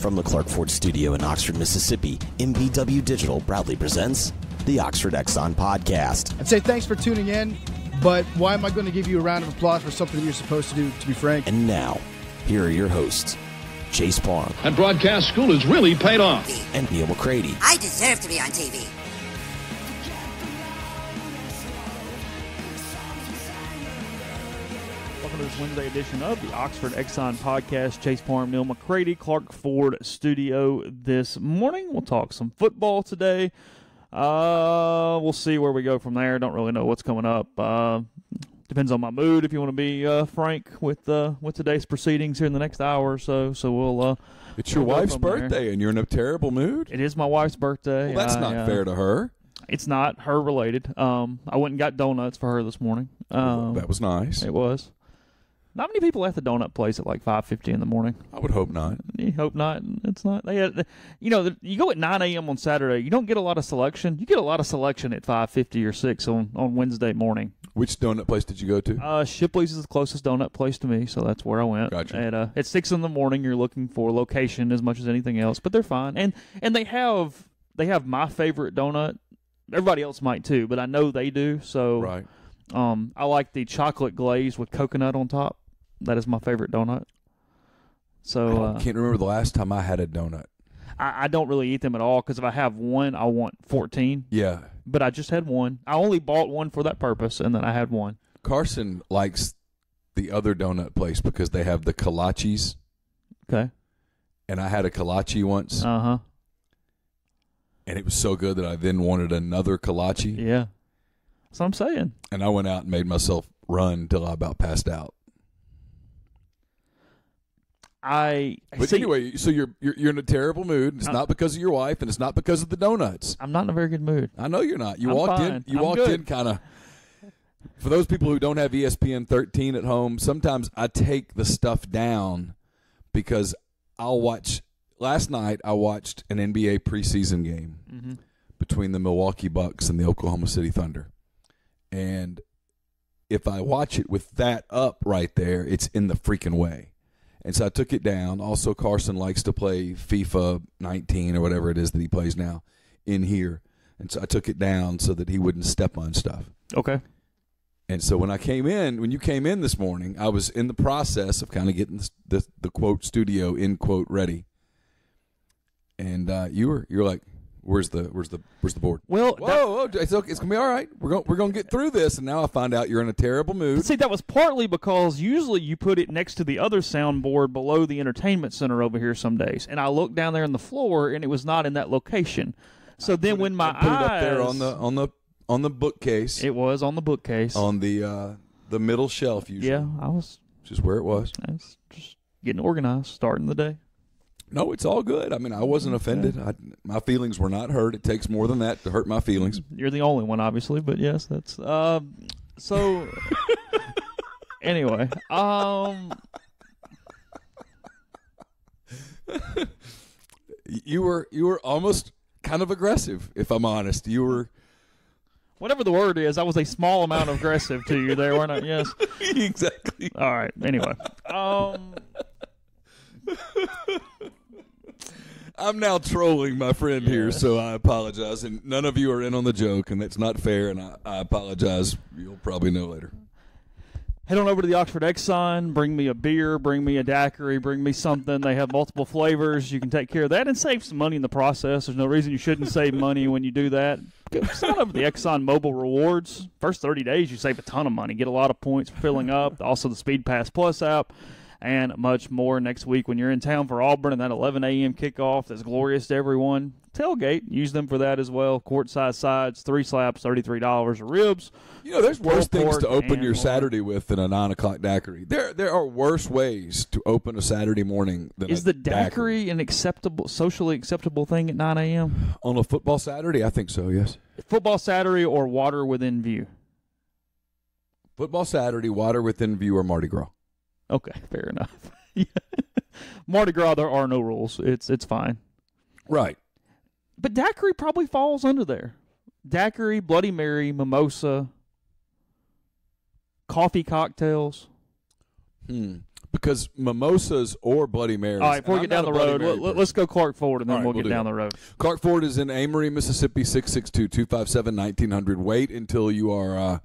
From the Clark Ford Studio in Oxford, Mississippi, MBW Digital proudly presents the Oxford Exxon Podcast. I'd say thanks for tuning in, but why am I going to give you a round of applause for something that you're supposed to do, to be frank? And now, here are your hosts, Chase Parham. And broadcast school has really paid off. And Neal McCready. I deserve to be on TV. Welcome to this Wednesday edition of the Oxford Exxon Podcast. Chase Parham, Neal McCready, Clark Ford Studio this morning. We'll talk some football today. We'll see where we go from there. Don't really know what's coming up. Depends on my mood, if you want to be frank with today's proceedings here in the next hour or so. So we'll. It's your wife's birthday, and you're in a terrible mood? It is my wife's birthday. Well, that's not fair to her. It's not her related. I went and got donuts for her this morning. That was nice. It was. Not many people at the donut place at like 5:50 in the morning. I would hope not. You hope not. It's not. They had, you go at 9 a.m. on Saturday. You don't get a lot of selection. You get a lot of selection at 5:50 or 6 on Wednesday morning. Which donut place did you go to? Shipley's is the closest donut place to me, so that's where I went. Gotcha. At 6 in the morning, you're looking for location as much as anything else, but they're fine. And they have my favorite donut. Everybody else might too, but I know they do. So right. I like the chocolate glaze with coconut on top. That is my favorite donut. So I can't remember the last time I had a donut. I don't really eat them at all because if I have one, I want 14. Yeah. But I just had one. I only bought one for that purpose, and then I had one. Carson likes the other donut place because they have the kolaches. Okay. And I had a kolache once. Uh-huh. And it was so good that I then wanted another kolache. Yeah. That's what I'm saying. And I went out and made myself run until I about passed out. Anyway, so you're in a terrible mood. It's not because of your wife, and it's not because of the donuts. I'm not in a very good mood. I know you're not. You I'm walked fine. in. You walked in kind of. For those people who don't have ESPN 13 at home, sometimes I take the stuff down because I'll watch. Last night I watched an NBA preseason game between the Milwaukee Bucks and the Oklahoma City Thunder, and if I watch it with that up right there, it's in the freaking way. And so I took it down. Also, Carson likes to play FIFA 19 or whatever it is that he plays now in here. And so I took it down so that he wouldn't step on stuff. Okay. And so when you came in this morning, I was in the process of kind of getting the quote studio in quote ready. And you're like, Where's the board? Well, whoa, it's okay. It's gonna be all right. We're gonna get through this. And now I find out you're in a terrible mood. See, that was partly because usually you put it next to the other soundboard below the entertainment center over here some days, and I looked down there on the floor and it was not in that location. So then when my eyes put it up there on the bookcase, it was on the bookcase on the middle shelf usually. Yeah, I was just where it was. I was just getting organized, starting the day. No, it's all good. I mean, I wasn't offended. My feelings were not hurt. It takes more than that to hurt my feelings. You're the only one, obviously, but yes, that's so. Anyway, you were almost kind of aggressive, if I'm honest. You were. Whatever the word is, I was a small amount of aggressive to you there, weren't I? Yes. Exactly. All right. Anyway, I'm now trolling my friend here, so I apologize. And none of you are in on the joke, and that's not fair, and I apologize. You'll probably know later. Head on over to the Oxford Exxon. Bring me a beer. Bring me a daiquiri. Bring me something. They have multiple flavors. You can take care of that and save some money in the process. There's no reason you shouldn't save money when you do that. Sign up for the Exxon Mobile Rewards. First 30 days, you save a ton of money. Get a lot of points for filling up. Also, the Speed Pass Plus app. And much more next week when you're in town for Auburn and that 11 a.m. kickoff that's glorious to everyone. Tailgate, use them for that as well. Court-size sides, 3 slaps, $33 of ribs. You know, there's worse things to open your more. Saturday with than a 9 o'clock daiquiri. There are worse ways to open a Saturday morning than Is the daiquiri an socially acceptable thing at 9 a.m.? On a football Saturday, I think so, yes. Football Saturday or water within view? Football Saturday, water within view, or Mardi Gras. Okay, fair enough. Mardi Gras, there are no rules. It's fine. Right. But daiquiri probably falls under there. Daiquiri, Bloody Mary, mimosa, coffee cocktails. Because mimosas or Bloody Marys. All right, before we get down the road, let's go Clark Ford, and then we'll get down the road. Clark Ford is in Amory, Mississippi, 662-257-1900. Wait until you are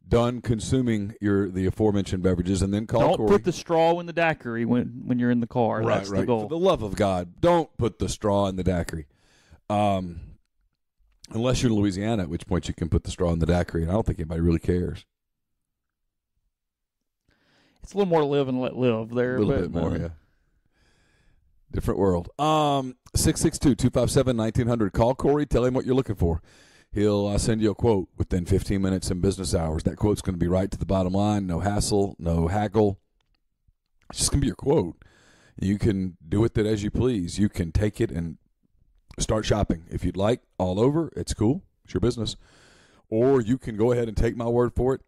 done consuming the aforementioned beverages, and then call Corey. Don't put the straw in the daiquiri when you're in the car. Right, That's the goal. For the love of God, don't put the straw in the daiquiri. Unless you're in Louisiana, at which point you can put the straw in the daiquiri, and I don't think anybody really cares. It's a little more live and let live there. A little bit more, yeah. Different world. 662-257-1900. Call Corey. Tell him what you're looking for. He'll send you a quote within 15 minutes in business hours. That quote's going to be right to the bottom line. No hassle, no haggle. It's just going to be your quote. You can do with it as you please. You can take it and start shopping if you'd like all over. It's cool. It's your business. Or you can go ahead and take my word for it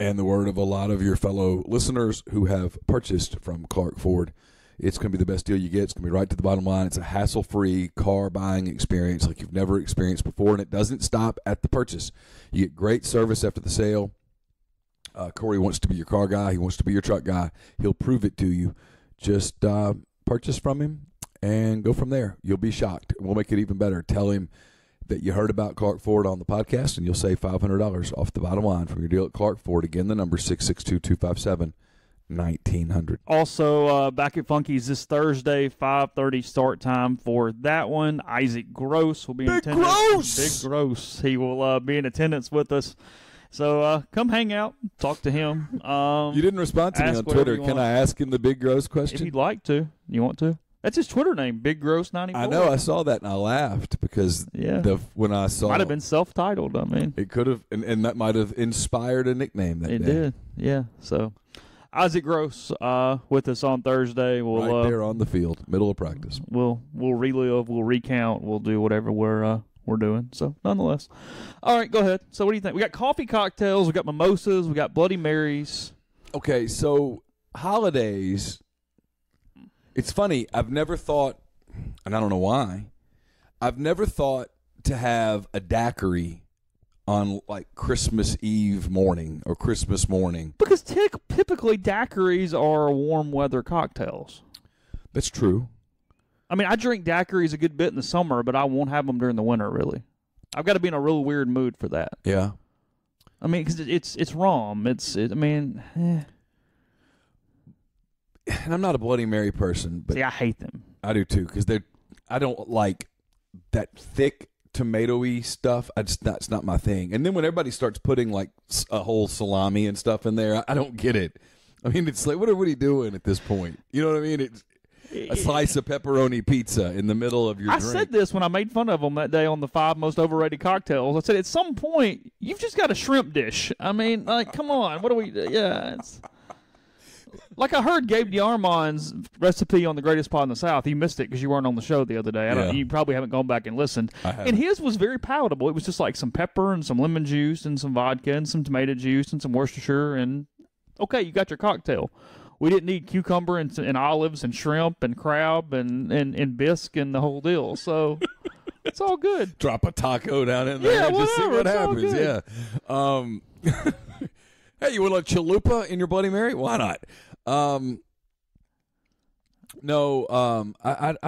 and the word of a lot of your fellow listeners who have purchased from Clark Ford. It's going to be the best deal you get. It's going to be right to the bottom line. It's a hassle-free car buying experience like you've never experienced before, and it doesn't stop at the purchase. You get great service after the sale. Corey wants to be your car guy. He wants to be your truck guy. He'll prove it to you. Just purchase from him and go from there. You'll be shocked. We'll make it even better. Tell him that you heard about Clark Ford on the podcast, and you'll save $500 off the bottom line from your deal at Clark Ford. Again, the number 662-257-1900. Also, back at Funky's this Thursday, 5:30 start time for that one. Isaac Gross will be in attendance. Big Gross. He will be in attendance with us. So come hang out, talk to him. You didn't respond to me on Twitter. Can I ask him the Big Gross question? If you'd like to. You want to? That's his Twitter name, Big Gross 94. I know. I saw that and I laughed because when I saw might have been self-titled. I mean, it could have, and that might have inspired a nickname that day. It did, yeah. So Isaac Gross with us on Thursday. We'll right there on the field, middle of practice. We'll relive, we'll recount, we'll do whatever we're doing. So nonetheless, all right, go ahead. So what do you think? We got coffee cocktails, we got mimosas, we got Bloody Marys. Okay, so holidays. It's funny, I've never thought, and I don't know why, I've never thought to have a daiquiri on like Christmas Eve morning or Christmas morning. Because typically daiquiris are warm weather cocktails. That's true. I mean, I drink daiquiris a good bit in the summer, but I won't have them during the winter, really. I've got to be in a real weird mood for that. Yeah. I mean, because it's rum. And I'm not a Bloody Mary person, but see, I hate them. I do too, because I don't like that thick tomatoey stuff. That's not my thing. And then when everybody starts putting like a whole salami and stuff in there, I don't get it. I mean, it's like, what are you doing at this point? You know what I mean? It's a slice of pepperoni pizza in the middle of your drink. I said this when I made fun of them that day on the 5 most overrated cocktails. I said, at some point, you've just got a shrimp dish. I mean, like, come on. What do we do? Yeah, it's... Like I heard Gabe DeArmond's recipe on the Greatest Pod in the South. You missed it because you weren't on the show the other day. You probably haven't gone back and listened. And his was very palatable. It was just like some pepper and some lemon juice and some vodka and some tomato juice and some Worcestershire. And, okay, you got your cocktail. We didn't need cucumber and olives and shrimp and crab and bisque and the whole deal. So it's all good. Drop a taco down in there and just see what happens. Yeah. Hey, you want a chalupa in your Bloody Mary? Why not? I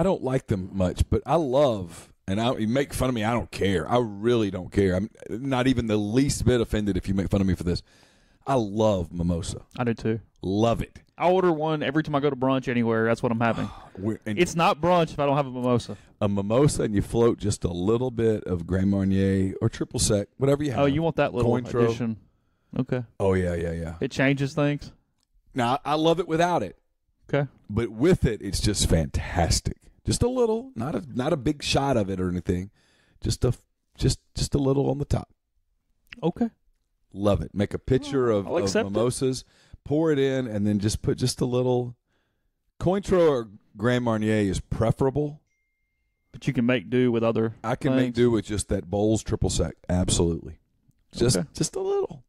don't like them much, but I love, and you make fun of me, I don't care. I really don't care. I'm not even the least bit offended if you make fun of me for this. I love mimosa. I do too. Love it. I order one every time I go to brunch anywhere. That's what I'm having. It's not brunch if I don't have a mimosa. A mimosa, and you float just a little bit of Grand Marnier or triple sec, whatever you have. Oh, you want that little Cointreau addition. Okay. Oh, yeah. It changes things? Now, I love it without it. Okay. But with it, it's just fantastic. Just a little, not a big shot of it or anything. Just a little on the top. Okay. Love it. Make a pitcher of mimosas, pour it in, and then just put just a little. Cointreau or Grand Marnier is preferable. But you can make do with other I can things. Make do with just that Bowls triple sec. Absolutely. Just a little.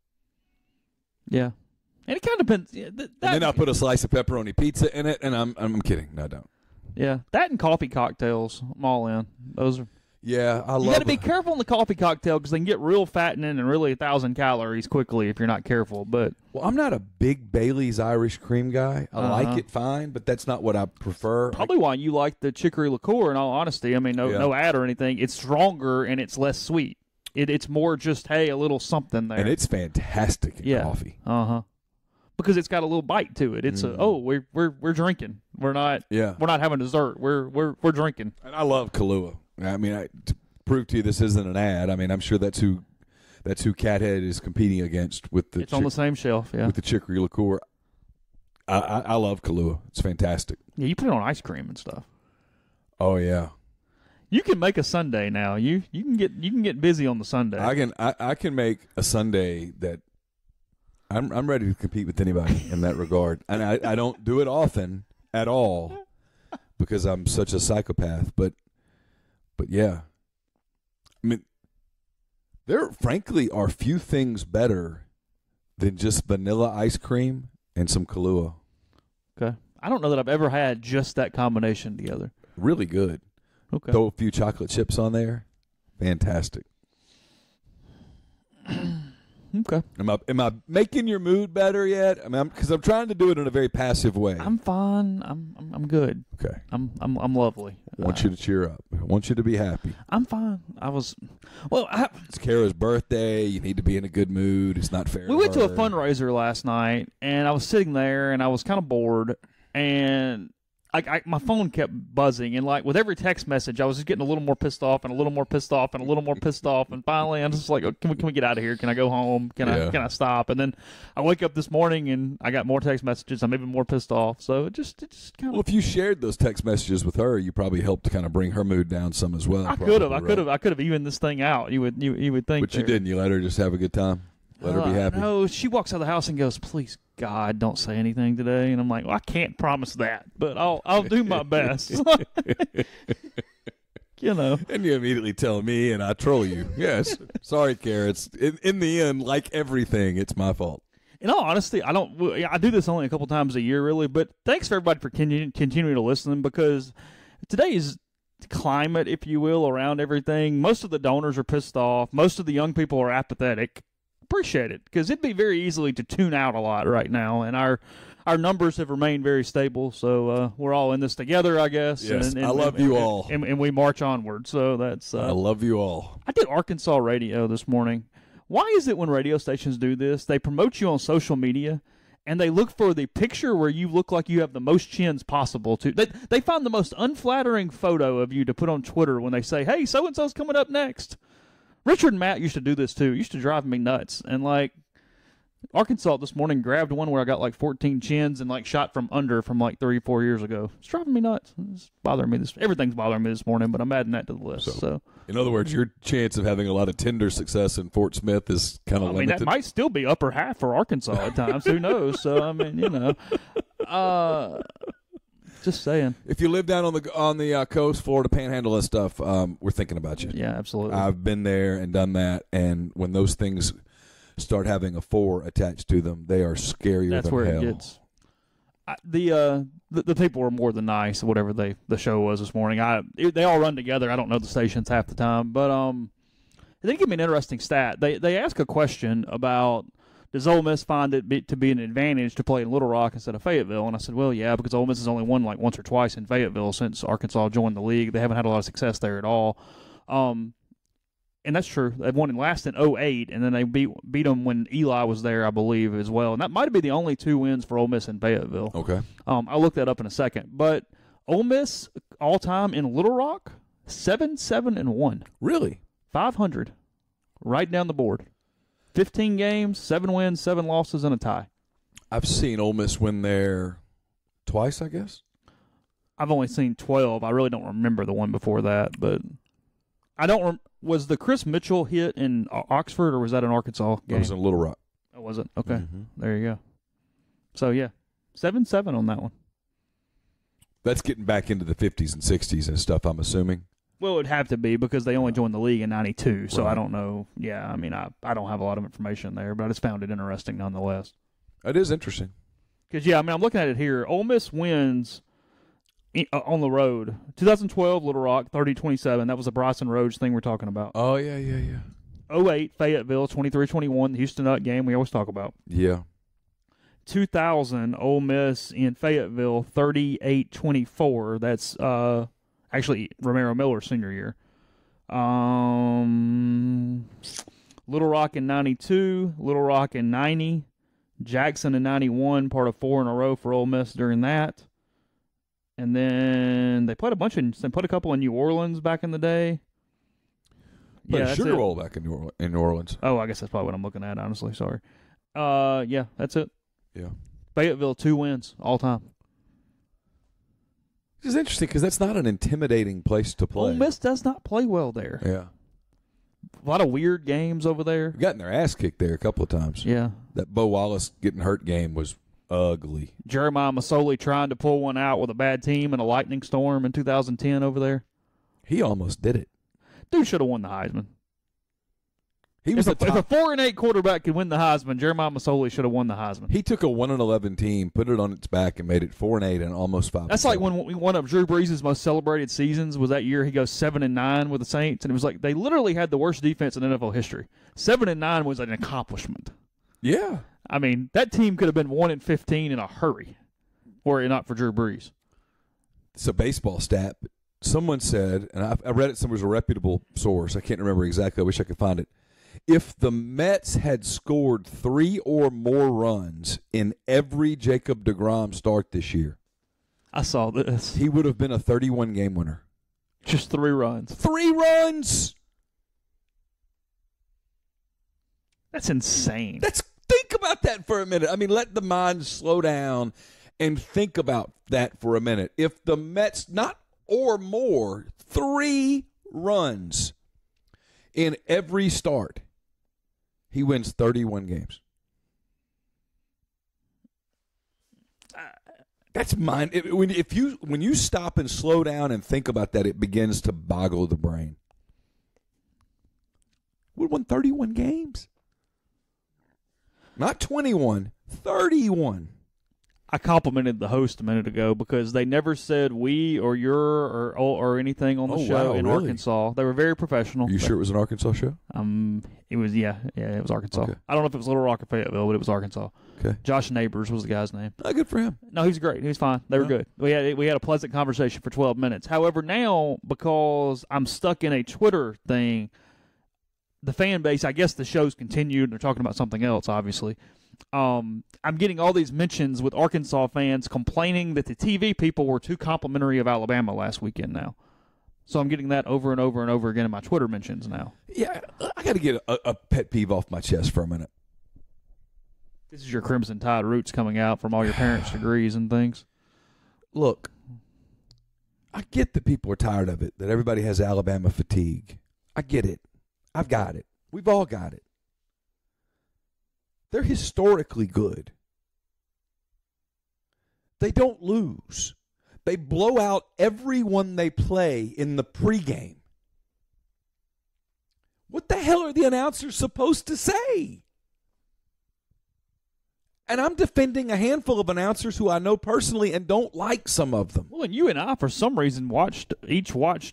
Yeah. And it kind of depends. And then I'll put a slice of pepperoni pizza in it, and I'm kidding. No, I don't. Yeah. That and coffee cocktails. I'm all in. Those are. Yeah, I love. You got to be careful in the coffee cocktail because they can get real fattening and really 1,000 calories quickly if you're not careful. But I'm not a big Bailey's Irish cream guy. I like it fine, but that's not what I prefer. Probably why you like the chicory liqueur. In all honesty, I mean, no ad or anything. It's stronger and it's less sweet. It's more just a little something there, and it's fantastic in coffee. Because it's got a little bite to it. It's we're drinking. We're not having dessert. We're drinking. And I love Kahlua. I mean, to prove to you this isn't an ad. I mean, I'm sure that's who Cathead is competing against with the. It's on the same shelf, with the chicory liqueur. I love Kahlua. It's fantastic. Yeah, you put it on ice cream and stuff. Oh yeah. You can make a sundae now. You can get busy on the sundae. I can make a sundae that I'm ready to compete with anybody in that regard. And I don't do it often at all because I'm such a psychopath, but yeah. I mean, there frankly are few things better than just vanilla ice cream and some Kahlua. Okay. I don't know that I've ever had just that combination together. Really good. Okay. Throw a few chocolate chips on there. Fantastic. Okay. Am I making your mood better yet? I mean, because I'm trying to do it in a very passive way. I'm fine. I'm good. Okay. I'm lovely. I want you to cheer up. I want you to be happy. I'm fine. It's Kara's birthday. You need to be in a good mood. It's not fair. We went to a fundraiser last night, and I was sitting there, and I was kind of bored, and my phone kept buzzing, and like with every text message, I was just getting a little more pissed off and a little more pissed off and a little more pissed off, and finally I'm just like, oh, can we get out of here? Can I go home? Can I stop? And then I wake up this morning and I got more text messages. I'm even more pissed off. So it just kind of. Well, if you shared those text messages with her, you probably helped to kind of bring her mood down some as well. I could have evened this thing out. You would think. But you didn't. You let her just have a good time. Let her be happy. No, she walks out of the house and goes, "Please, God, don't say anything today." And I'm like, well, I can't promise that, but I'll do my best. You know. And you immediately tell me, and I troll you. Yes. Sorry, Kara. It's in the end, like everything, it's my fault. In all honesty, I do this only a couple times a year, really. But thanks for everybody for continuing to listen, because today's climate, if you will, around everything, most of the donors are pissed off. Most of the young people are apathetic. Appreciate it, because it'd be very easily to tune out a lot right now, and our numbers have remained very stable, so we're all in this together, I guess. Yes, I love you all. And we march onward, so that's... I love you all. I did Arkansas radio this morning. Why is it when radio stations do this, they promote you on social media, and they look for the picture where you look like you have the most chins possible to... They find the most unflattering photo of you to put on Twitter when they say, hey, so-and-so's coming up next. Richard and Matt used to do this, too. It used to drive me nuts. And, like, Arkansas this morning grabbed one where I got, like, 14 chins and, like, shot from under from, like, 3 or 4 years ago. It's driving me nuts. It's bothering me. Everything's bothering me this morning, but I'm adding that to the list. So, in other words, your chance of having a lot of Tinder success in Fort Smith is kind of limited. I mean, that might still be upper half for Arkansas at times. Who knows? So, I mean, you know. Just saying. If you live down on the coast, Florida Panhandle and stuff, we're thinking about you. Yeah, absolutely. I've been there and done that, and when those things start having a 4 attached to them, they are scarier That's than where hell. It gets. The people were more than nice, whatever the show was this morning. They all run together. I don't know the stations half the time, but they give me an interesting stat. They ask a question about, does Ole Miss find it to be an advantage to play in Little Rock instead of Fayetteville? And I said, well, yeah, because Ole Miss has only won like once or twice in Fayetteville since Arkansas joined the league. They haven't had a lot of success there at all. And that's true. They've won last in 2008, and then they beat them when Eli was there, I believe, as well. And that might be the only 2 wins for Ole Miss in Fayetteville. Okay. I'll look that up in a second. But Ole Miss all-time in Little Rock, 7-7-1. Really? 500. Right down the board. 15 games, 7 wins, 7 losses, and a tie. I've seen Ole Miss win there twice, I guess. I've only seen 12. I really don't remember the one before that, but I don't. Was the Chris Mitchell hit in Oxford, or was that an Arkansas game? It was in Little Rock. Oh, was it? Okay. Mm-hmm. There you go. So, yeah, 7-7 on that one. That's getting back into the 50s and 60s and stuff, I'm assuming. Well, it would have to be because they only joined the league in 92, so right. I don't know. Yeah, I mean, I don't have a lot of information there, but I just found it interesting nonetheless. It is interesting. Because, yeah, I mean, I'm looking at it here. Ole Miss wins on the road. 2012, Little Rock, 30-27. That was the Bryson Rhodes thing we're talking about. Oh, yeah. 08, Fayetteville, 23-21, the Houston Nutt game we always talk about. Yeah. 2000, Ole Miss in Fayetteville, 38-24. That's actually Romero Miller's senior year. Little Rock in 92, Little Rock in 90, Jackson in 91, part of 4 in a row for Ole Miss during that. And then they played a couple in New Orleans back in the day. But Sugar Bowl back in New Orleans. Oh, I guess that's probably what I'm looking at, honestly. Sorry. Yeah, that's it. Yeah. Fayetteville, 2 wins all time. Which is interesting because that's not an intimidating place to play. Ole Miss does not play well there. Yeah. A lot of weird games over there. Gotten their ass kicked there a couple of times. Yeah. That Bo Wallace getting hurt game was ugly. Jeremiah Masoli trying to pull one out with a bad team in a lightning storm in 2010 over there. He almost did it. Dude should have won the Heisman. If a 4-8 quarterback could win the Heisman, Jeremiah Masoli should have won the Heisman. He took a 1-11 team, put it on its back, and made it 4-8 and almost 5. That's like when one of Drew Brees' most celebrated seasons was that year he goes 7-9 with the Saints, and it was like they literally had the worst defense in NFL history. 7-9 was an accomplishment. Yeah. I mean, that team could have been 1-15 in a hurry, were it not for Drew Brees. It's a baseball stat. Someone said, and I read it somewhere, was a reputable source. I can't remember exactly. I wish I could find it. If the Mets had scored 3 or more runs in every Jacob deGrom start this year, I saw this. he would have been a 31-game winner. Just 3 runs. 3 runs! That's insane. Think about that for a minute. I mean, let the mind slow down and think about that for a minute. If the Mets, not or more, 3 runs in every start, he wins 31 games. That's mine. When you stop and slow down and think about that, it begins to boggle the brain. We won 31 games. Not 21, 31. I complimented the host a minute ago because they never said we or your or anything on the show in really? Arkansas. They were very professional. Are you sure it was an Arkansas show? It was it was Arkansas. Okay. I don't know if it was Little Rock or Fayetteville, but it was Arkansas. Okay. Josh Neighbors was the guy's name. Oh, good for him. No, he was great. He was fine. They were good. We had a pleasant conversation for 12 minutes. However, now because I'm stuck in a Twitter thing, the fan base, I guess the show's continued and they're talking about something else, obviously. I'm getting all these mentions with Arkansas fans complaining that the TV people were too complimentary of Alabama last weekend now. So I'm getting that over and over and over again in my Twitter mentions now. Yeah, I got to get a pet peeve off my chest for a minute. This is your Crimson Tide roots coming out from all your parents' degrees and things. Look, I get that people are tired of it, that everybody has Alabama fatigue. I get it. I've got it. We've all got it. They're historically good. They don't lose. They blow out everyone they play in the pregame. What the hell are the announcers supposed to say? And I'm defending a handful of announcers who I know personally and don't like some of them. Well, and you and I, for some reason, watched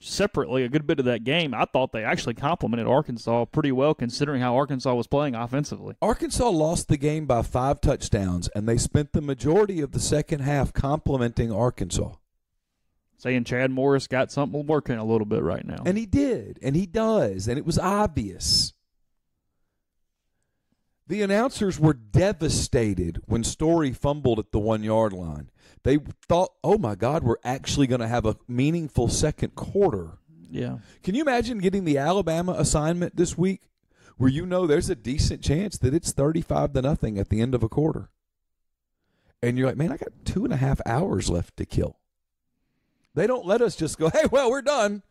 separately a good bit of that game. I thought they actually complimented Arkansas pretty well, considering how Arkansas was playing offensively. Arkansas lost the game by 5 touchdowns, and they spent the majority of the second half complimenting Arkansas. Saying Chad Morris got something working a little bit right now. And he did, and he does, and it was obvious. The announcers were devastated when Story fumbled at the 1-yard line. They thought, oh, my God, we're actually going to have a meaningful second quarter. Yeah. Can you imagine getting the Alabama assignment this week where you know there's a decent chance that it's 35-0 at the end of a quarter? And you're like, man, I got 2.5 hours left to kill. They don't let us just go, hey, well, we're done.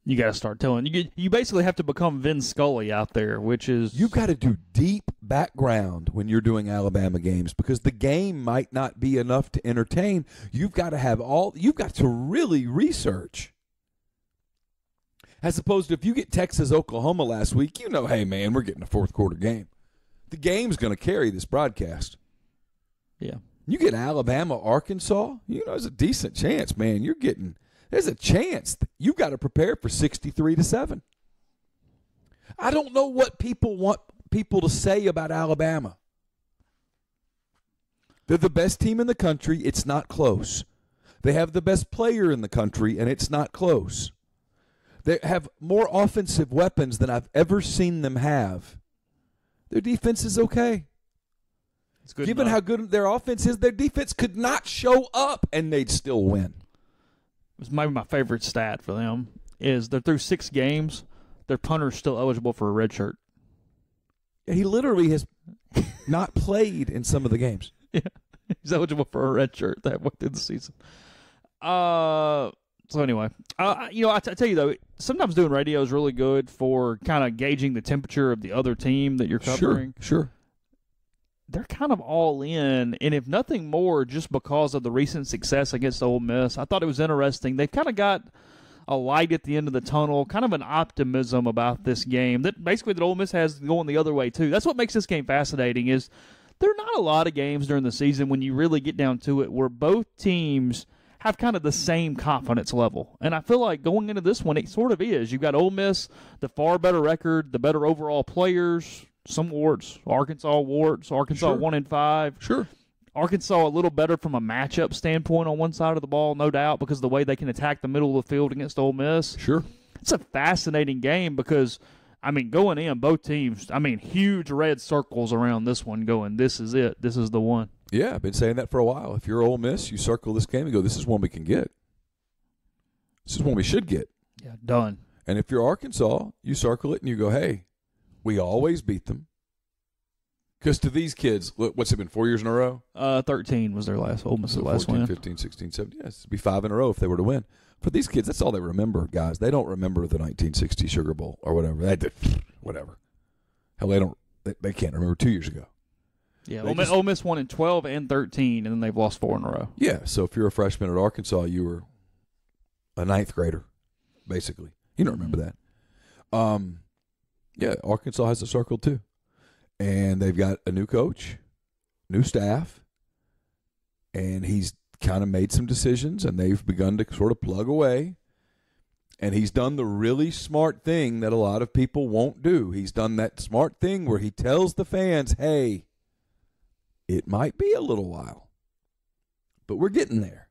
You got to start telling. You basically have to become Vin Scully out there, which is... You've got to do deep background when you're doing Alabama games because the game might not be enough to entertain. You've got to really research. As opposed to if you get Texas-Oklahoma last week, you know, hey, man, we're getting a fourth quarter game. The game's going to carry this broadcast. Yeah. You get Alabama, Arkansas, there's a decent chance, man. There's a chance you've got to prepare for 63-7. I don't know what people want people to say about Alabama. They're the best team in the country. It's not close. They have the best player in the country, and it's not close. They have more offensive weapons than I've ever seen them have. Their defense is okay. It's good Given enough. how good their offense is, their defense could not show up, and they'd still win. It was maybe my favorite stat for them is they're through 6 games. Their punter's still eligible for a red shirt. He literally has not played in some of the games. Yeah, he's eligible for a red shirt that way through the season. So anyway, I tell you though, sometimes doing radio is really good for kind of gauging the temperature of the other team that you're covering. Sure. They're kind of all in, and if nothing more, just because of the recent success against Ole Miss, I thought it was interesting. They've kind of got a light at the end of the tunnel, kind of an optimism about this game that basically that Ole Miss has going the other way too. That's what makes this game fascinating. Is there are not a lot of games during the season when you really get down to it where both teams have kind of the same confidence level. And I feel like going into this one, it sort of is. You've got Ole Miss, the far better record, the better overall players, some warts, Arkansas 1-5. Sure. Arkansas a little better from a matchup standpoint on one side of the ball, no doubt, because of the way they can attack the middle of the field against Ole Miss. Sure. It's a fascinating game because, going in, both teams, huge red circles around this one going, this is it. This is the one. Yeah, I've been saying that for a while. If you're Ole Miss, you circle this game and go, this is one we can get. This is one we should get. Yeah, done. And if you're Arkansas, you circle it and you go, hey, we always beat them. Because to these kids, what's it been, 4 years in a row? 13 was their last, Ole Miss's last 14, win. 15, 16, 17. Yes, it'd be 5 in a row if they were to win. For these kids, that's all they remember, guys. They don't remember the 1960 Sugar Bowl or whatever. Whatever. Hell, they can't remember 2 years ago. Yeah, Ole Miss won in 12 and 13, and then they've lost 4 in a row. Yeah, so if you're a freshman at Arkansas, you were a ninth grader, basically. You don't remember that. Yeah, Arkansas has a circle too. And they've got a new coach, new staff, and he's kind of made some decisions, and they've begun to sort of plug away. And he's done the really smart thing that a lot of people won't do. He's done that smart thing where he tells the fans, hey, it might be a little while, but we're getting there.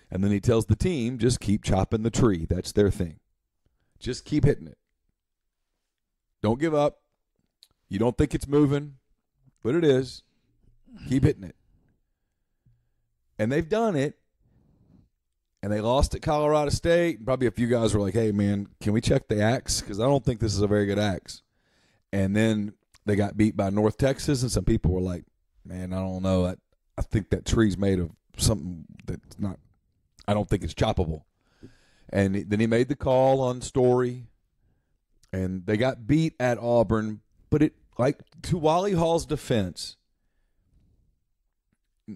And then he tells the team, just keep chopping the tree. That's their thing. Just keep hitting it. Don't give up. You don't think it's moving, but it is. Keep hitting it. And they've done it. And they lost at Colorado State. Probably a few guys were like, hey, man, can we check the axe? Because I don't think this is a very good axe. And then they got beat by North Texas, and some people were like, man, I don't know. I think that tree's made of something that's not – I don't think it's choppable. And then he made the call on Story, and they got beat at Auburn. But to Wally Hall's defense,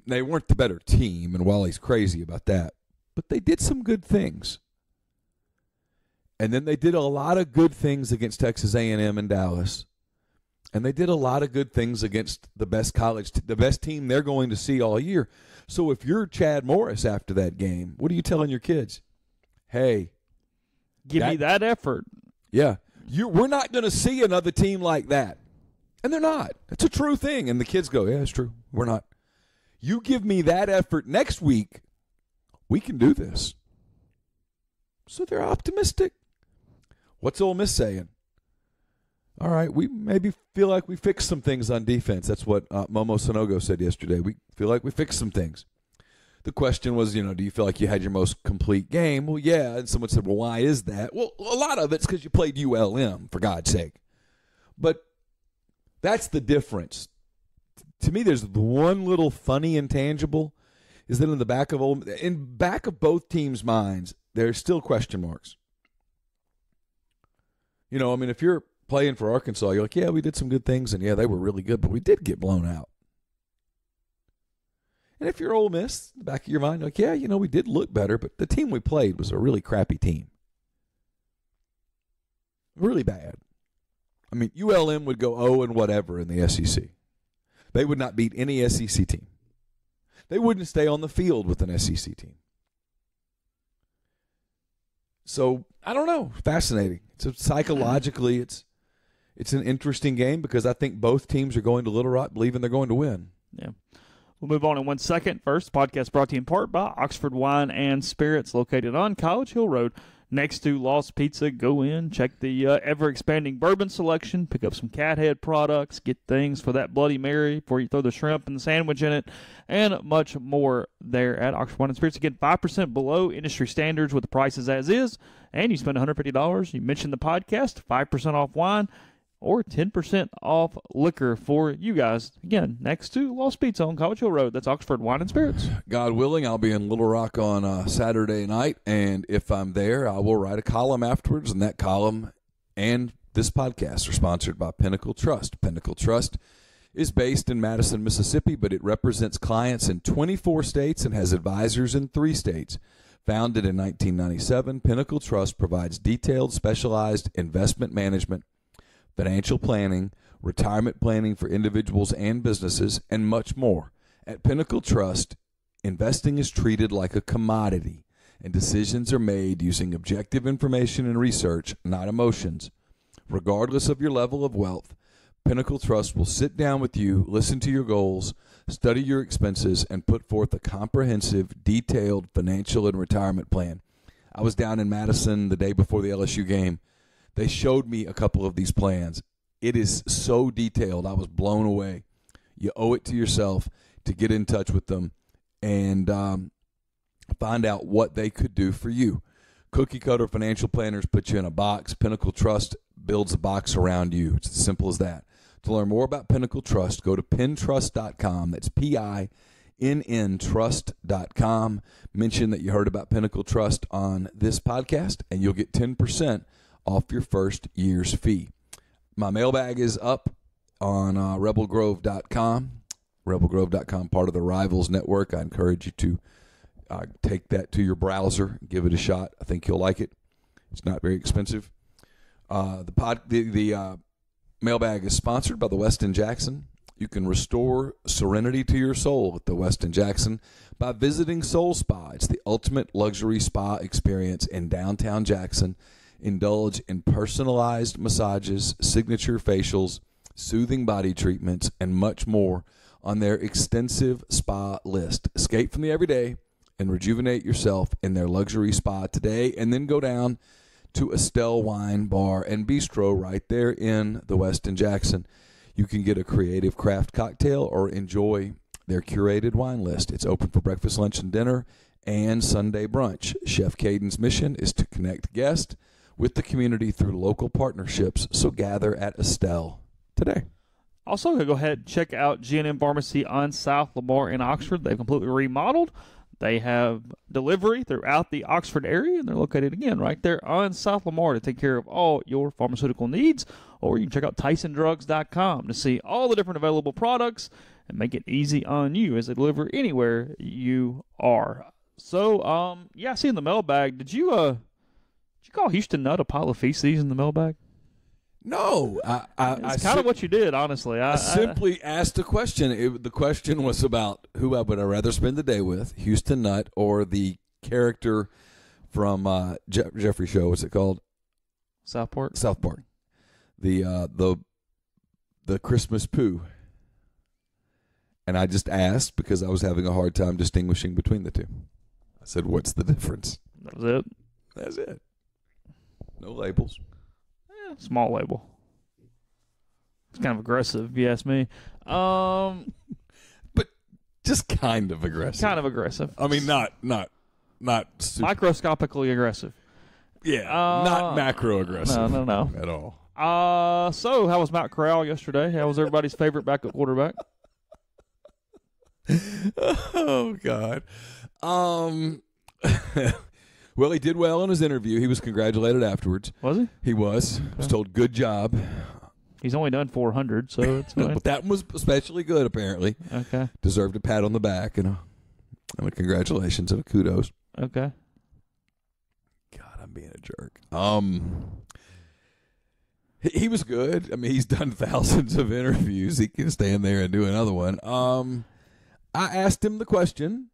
they weren't the better team, and Wally's crazy about that. But they did some good things. And then they did a lot of good things against Texas A&M and Dallas. And they did a lot of good things against the best the best team they're going to see all year. So if you're Chad Morris after that game, what are you telling your kids? Hey, give me that effort. Yeah. We're not going to see another team like that. And they're not. It's a true thing. And the kids go, yeah, it's true. We're not. You give me that effort next week, we can do this. So they're optimistic. What's Ole Miss saying? All right, we maybe feel like we fixed some things on defense. That's what Momo Sonogo said yesterday. We feel like we fixed some things. The question was, do you feel like you had your most complete game? Well, yeah. And someone said, well, why is that? Well, a lot of it's because you played ULM, for God's sake. But that's the difference. To me, there's the one little funny intangible is that in back of both teams' minds, there's still question marks. If you're playing for Arkansas, you're like, yeah, we did some good things, and yeah, they were really good, but we did get blown out. And if you're Ole Miss, in the back of your mind, like, yeah, we did look better, but the team we played was a really crappy team. Really bad. ULM would go 0 and whatever in the SEC. They would not beat any SEC team. They wouldn't stay on the field with an SEC team. So, I don't know. Fascinating. Psychologically, it's an interesting game because I think both teams are going to Little Rock believing they're going to win. Yeah. We'll move on in 1 second. First, podcast brought to you in part by Oxford Wine and Spirits, located on College Hill Road, next to Lost Pizza. Go in, check the ever-expanding bourbon selection, pick up some Cathead products, get things for that Bloody Mary before you throw the shrimp and the sandwich in it, and much more there at Oxford Wine and Spirits. Again, 5% below industry standards with the prices as is, and you spend $150. You mentioned the podcast, 5% off wine, or 10% off liquor for you guys. Again, next to Lost Pizza on College Hill Road. That's Oxford Wine and Spirits. God willing, I'll be in Little Rock on Saturday night, and if I'm there, I will write a column afterwards, and that column and this podcast are sponsored by Pinnacle Trust. Pinnacle Trust is based in Madison, Mississippi, but it represents clients in 24 states and has advisors in 3 states. Founded in 1997, Pinnacle Trust provides detailed, specialized investment management, financial planning, retirement planning for individuals and businesses, and much more. At Pinnacle Trust, investing is treated like a commodity, and decisions are made using objective information and research, not emotions. Regardless of your level of wealth, Pinnacle Trust will sit down with you, listen to your goals, study your expenses, and put forth a comprehensive, detailed financial and retirement plan. I was down in Madison the day before the LSU game. They showed me a couple of these plans. It is so detailed. I was blown away. You owe it to yourself to get in touch with them and find out what they could do for you. Cookie cutter financial planners put you in a box. Pinnacle Trust builds a box around you. It's as simple as that. To learn more about Pinnacle Trust, go to pintrust.com. That's PINN trust.com. Mention that you heard about Pinnacle Trust on this podcast, and you'll get 10% off your first year's fee. My mailbag is up on rebelgrove.com. Rebelgrove.com, part of the Rivals Network. I encourage you to take that to your browser, give it a shot. I think you'll like it. It's not very expensive. The mailbag is sponsored by the Westin Jackson. You can restore serenity to your soul at the Westin Jackson by visiting Soul Spa. It's the ultimate luxury spa experience in downtown Jackson. Indulge in personalized massages, signature facials, soothing body treatments, and much more on their extensive spa list. Escape from the everyday and rejuvenate yourself in their luxury spa today, and then go down to Estelle Wine Bar and Bistro right there in the Westin Jackson. You can get a creative craft cocktail or enjoy their curated wine list. It's open for breakfast, lunch, and dinner, and Sunday brunch. Chef Caden's mission is to connect guests with the community through local partnerships, so gather at Estelle today. Also, go ahead and check out G&M Pharmacy on South Lamar in Oxford. They've completely remodeled. They have delivery throughout the Oxford area, and they're located, again, right there on South Lamar to take care of all your pharmaceutical needs. Or you can check out TysonDrugs.com to see all the different available products and make it easy on you as they deliver anywhere you are. So, I see in the mailbag, did you call Houston Nutt a pile of feces in the mailbag? No. It's kind of what you did, honestly. I simply asked a question. The question was about who would I rather spend the day with, Houston Nutt or the character from Jeffrey Show. What's it called? South Park. The Christmas poo. And I just asked because I was having a hard time distinguishing between the two. I said, what's the difference? That was it. That's it. No labels. Small label. It's kind of aggressive, if you ask me. But just kind of aggressive. Kind of aggressive. I mean, not super. Microscopically aggressive. Yeah, not macro aggressive. No. At all. So how was Matt Corral yesterday? How was everybody's favorite backup quarterback? Oh, God. Well, he did well in his interview. He was congratulated afterwards. Was he? He was. Okay. Was told, good job. He's only done 400, so it's fine. But that one was especially good, apparently. Okay. Deserved a pat on the back and a congratulations and a kudos. Okay. God, I'm being a jerk. He was good. I mean, he's done thousands of interviews. He can stand there and do another one. I asked him the question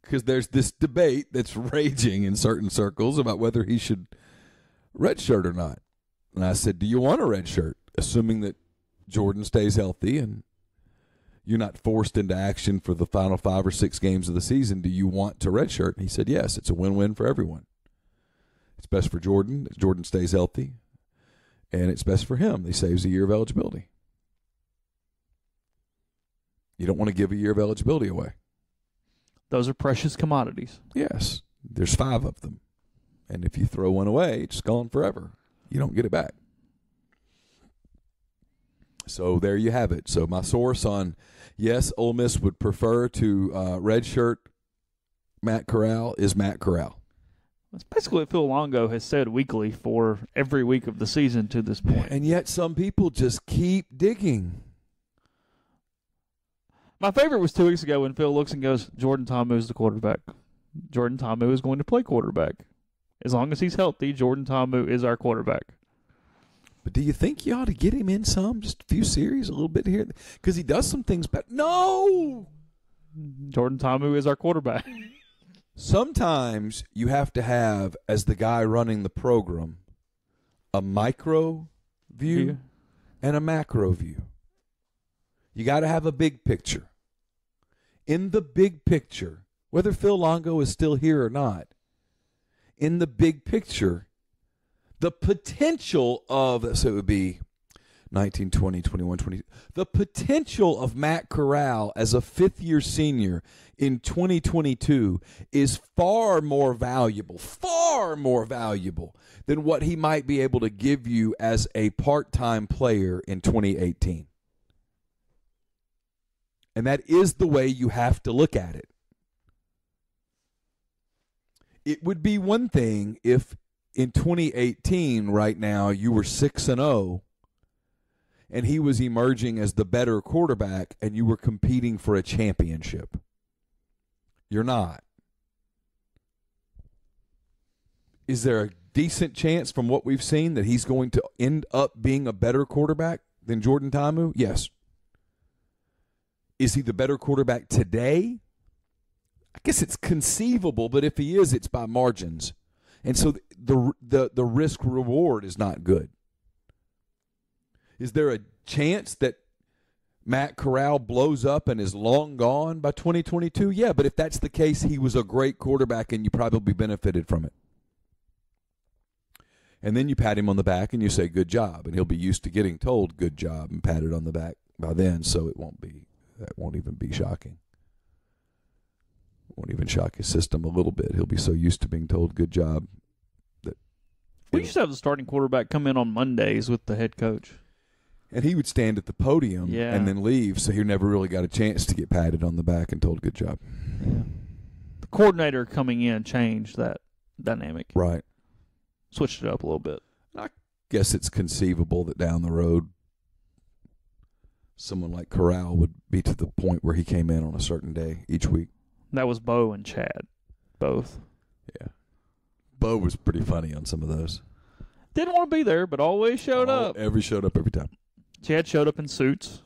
because there's this debate that's raging in certain circles about whether he should redshirt or not. And I said, do you want a red shirt, assuming that Jordan stays healthy and you're not forced into action for the final 5 or 6 games of the season? Do you want to redshirt? And he said, yes, it's a win-win for everyone. It's best for Jordan. Jordan stays healthy. And it's best for him. He saves a year of eligibility. You don't want to give a year of eligibility away. Those are precious commodities. Yes. There's 5 of them. And if you throw one away, it's gone forever. You don't get it back. So there you have it. So my source on, yes, Ole Miss would prefer to redshirt Matt Corral is Matt Corral. That's basically what Phil Longo has said weekly for every week of the season to this point. And yet some people just keep digging. My favorite was 2 weeks ago when Phil looks and goes, Jordan Ta'amu is the quarterback. Jordan Ta'amu is going to play quarterback. As long as he's healthy, Jordan Ta'amu is our quarterback. But do you think you ought to get him in some, just a few series, a little bit here? Because he does some things better. No! Jordan Ta'amu is our quarterback. Sometimes you have to have, as the guy running the program, a micro view and a macro view. You got to have a big picture. In the big picture, whether Phil Longo is still here or not, in the big picture, the potential of, so it would be 19, 20, 21, 20. The potential of Matt Corral as a fifth-year senior in 2022 is far more valuable than what he might be able to give you as a part-time player in 2018. And that is the way you have to look at it. It would be one thing if in 2018 right now you were 6-0 and he was emerging as the better quarterback and you were competing for a championship. You're not. Is there a decent chance from what we've seen that he's going to end up being a better quarterback than Jordan Ta'amu? Yes. Is he the better quarterback today? I guess it's conceivable, but if he is, it's by margins. And so the risk reward is not good. Is there a chance that Matt Corral blows up and is long gone by 2022? Yeah, but if that's the case, he was a great quarterback and you probably benefited from it. And then you pat him on the back and you say, good job. And he'll be used to getting told good job and patted on the back by then, so that won't even be shocking. Won't even shock his system a little bit. He'll be so used to being told good job. We used to have the starting quarterback come in on Mondays with the head coach. And he would stand at the podium and then leave, so he never really got a chance to get patted on the back and told good job. Yeah. The coordinator coming in changed that dynamic. Right. Switched it up a little bit. I guess it's conceivable that down the road someone like Corral would be to the point where he came in on a certain day each week. That was Bo and Chad, both. Yeah. Bo was pretty funny on some of those. Didn't want to be there, but always showed up. Showed up every time. Chad showed up in suits.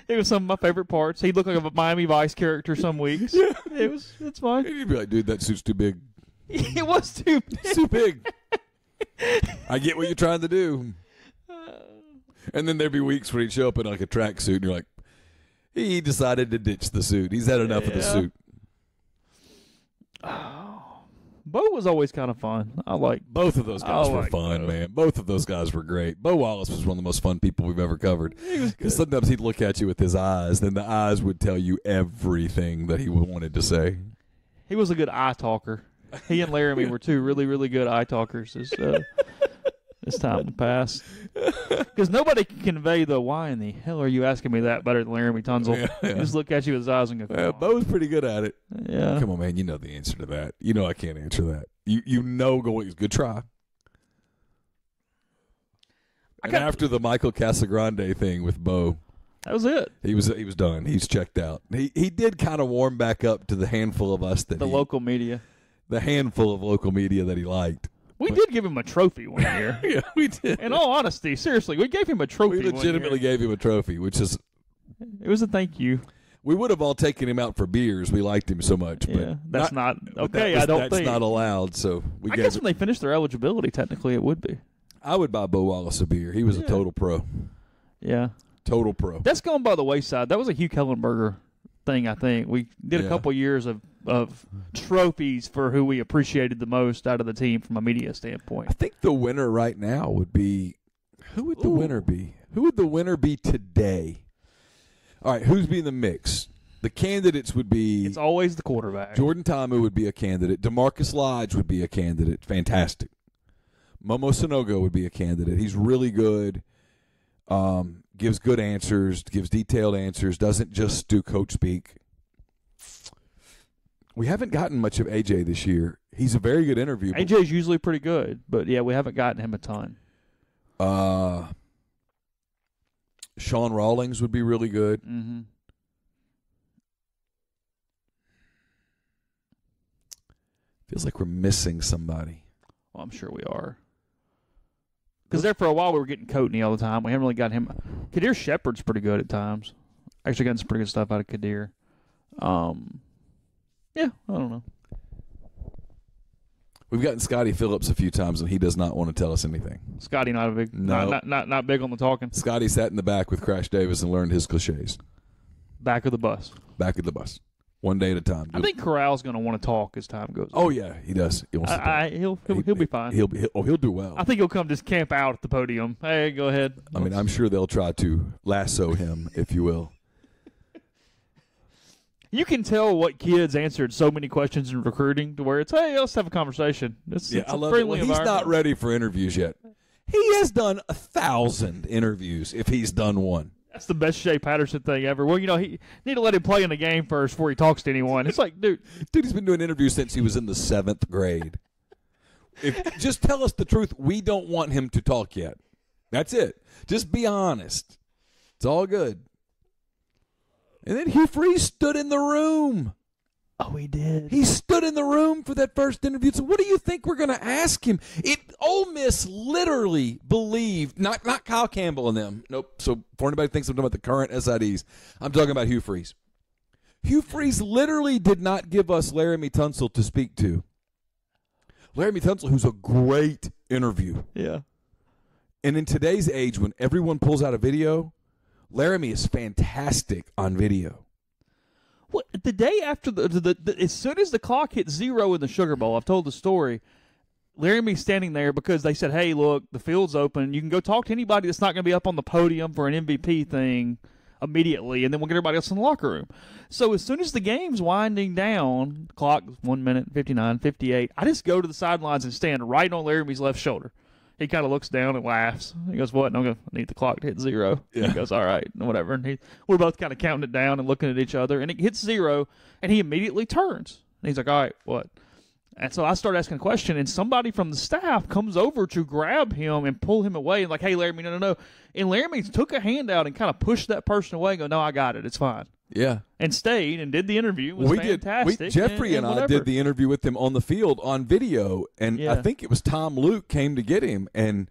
It was some of my favorite parts. He looked like a Miami Vice character some weeks. Yeah. It's fine. You'd be like, dude, that suit's too big. It was too big. It's too big. I get what you're trying to do. And then there'd be weeks where he'd show up in like a tracksuit, and you're like, he decided to ditch the suit. He's had enough of the suit. Bo was always kind of fun. I like both of those guys were fun, Bo. man. Both of those guys were great. Bo Wallace was one of the most fun people we've ever covered. Because sometimes he'd look at you with his eyes, then the eyes would tell you everything that he wanted to say. He was a good eye talker. He and Laramie were two really, really good eye talkers as time passed. Because nobody can convey the why in the hell are you asking me that better than Laramie Tunzel. Yeah. He just look at you with his eyes and go, Bo's pretty good at it. Yeah. Come on, man. You know the answer to that. You know I can't answer that. You know going, good try. And after the Michael Casagrande thing with Bo, that was it. He was done. He's checked out. He did kind of warm back up to the handful of us that local media. The handful of local media that he liked. We did give him a trophy one year. Yeah, we did. In all honesty, seriously, we gave him a trophy. We legitimately gave him a trophy, which is... It was a thank you. We would have all taken him out for beers. We liked him so much. But Yeah, that's not okay. That's not allowed. So I guess when they finish their eligibility, technically it would be. I would buy Bo Wallace a beer. He was a total pro. Yeah. Total pro. That's gone by the wayside. That was a Hugh Kellenberger thing, I think. We did a couple years of trophies for who we appreciated the most out of the team from a media standpoint. I think the winner right now would be – who would the winner be? Who would the winner be today? All right, who's be in the mix? The candidates would be – It's always the quarterback. Jordan Ta'amu would be a candidate. DeMarcus Lodge would be a candidate. Fantastic. Momo Sonogo would be a candidate. He's really good. Gives good answers, gives detailed answers, doesn't just do coach speak. We haven't gotten much of AJ this year. He's a very good interview. AJ's usually pretty good, but, yeah, we haven't gotten him a ton. Sean Rawlings would be really good. Mm-hmm. Feels like we're missing somebody. Well, I'm sure we are. Because there for a while we were getting Coatney all the time. We haven't really got him. Kadir Shepard's pretty good at times. Actually gotten some pretty good stuff out of Kadir. Yeah, I don't know. We've gotten Scotty Phillips a few times, and he does not want to tell us anything. Scotty not big on the talking. Scotty sat in the back with Crash Davis and learned his cliches. Back of the bus. Back of the bus. One day at a time. I think Corral's going to want to talk as time goes on. Oh, yeah, he does. He wants to talk. He'll be fine. He'll do well. I think he'll come just camp out at the podium. Hey, go ahead. I mean, I'm sure they'll try to lasso him, if you will. You can tell what kids answered so many questions in recruiting to where it's, hey, let's have a conversation. It's I love it. Well, he's not ready for interviews yet. He has done 1,000 interviews if he's done one. That's the best Shea Patterson thing ever. Well, he need to let him play in the game first before he talks to anyone. It's like, dude, he's been doing interviews since he was in the 7th grade. Just tell us the truth. We don't want him to talk yet. That's it. Just be honest. It's all good. And then Hugh Freeze stood in the room. Oh, he did. He stood in the room for that first interview. So what do you think we're going to ask him? Ole Miss literally believed, not Kyle Campbell and them. Nope. So for anybody who thinks I'm talking about the current SIDs, I'm talking about Hugh Freeze. Hugh Freeze literally did not give us Laramie Tunsil to speak to. Laramie Tunsil, who's a great interview. Yeah. And in today's age, when everyone pulls out a video, Laramie is fantastic on video. Well, the day after as soon as the clock hit 0 in the Sugar Bowl, I've told the story. Laramie's standing there because they said, "Hey, look, the field's open. You can go talk to anybody that's not going to be up on the podium for an MVP thing immediately, and then we'll get everybody else in the locker room." So as soon as the game's winding down, clock 1 minute 59, 58. I just go to the sidelines and stand right on Laramie's left shoulder. He kind of looks down and laughs. He goes, "What?" And I'm going, "I need the clock to hit 0." Yeah. He goes, "All right," whatever. And we're both kind of counting it down and looking at each other. And it hits 0, and he immediately turns. And he's like, "All right, what?" And so I start asking a question, and somebody from the staff comes over to grab him and pull him away. And like, "Hey, Laramie, no. And Laramie took a hand out and kind of pushed that person away and go, "No, I got it. It's fine." Yeah. And stayed and did the interview. It was fantastic. Jeffrey and I did the interview with him on the field on video. And I think it was Tom Luke came to get him. And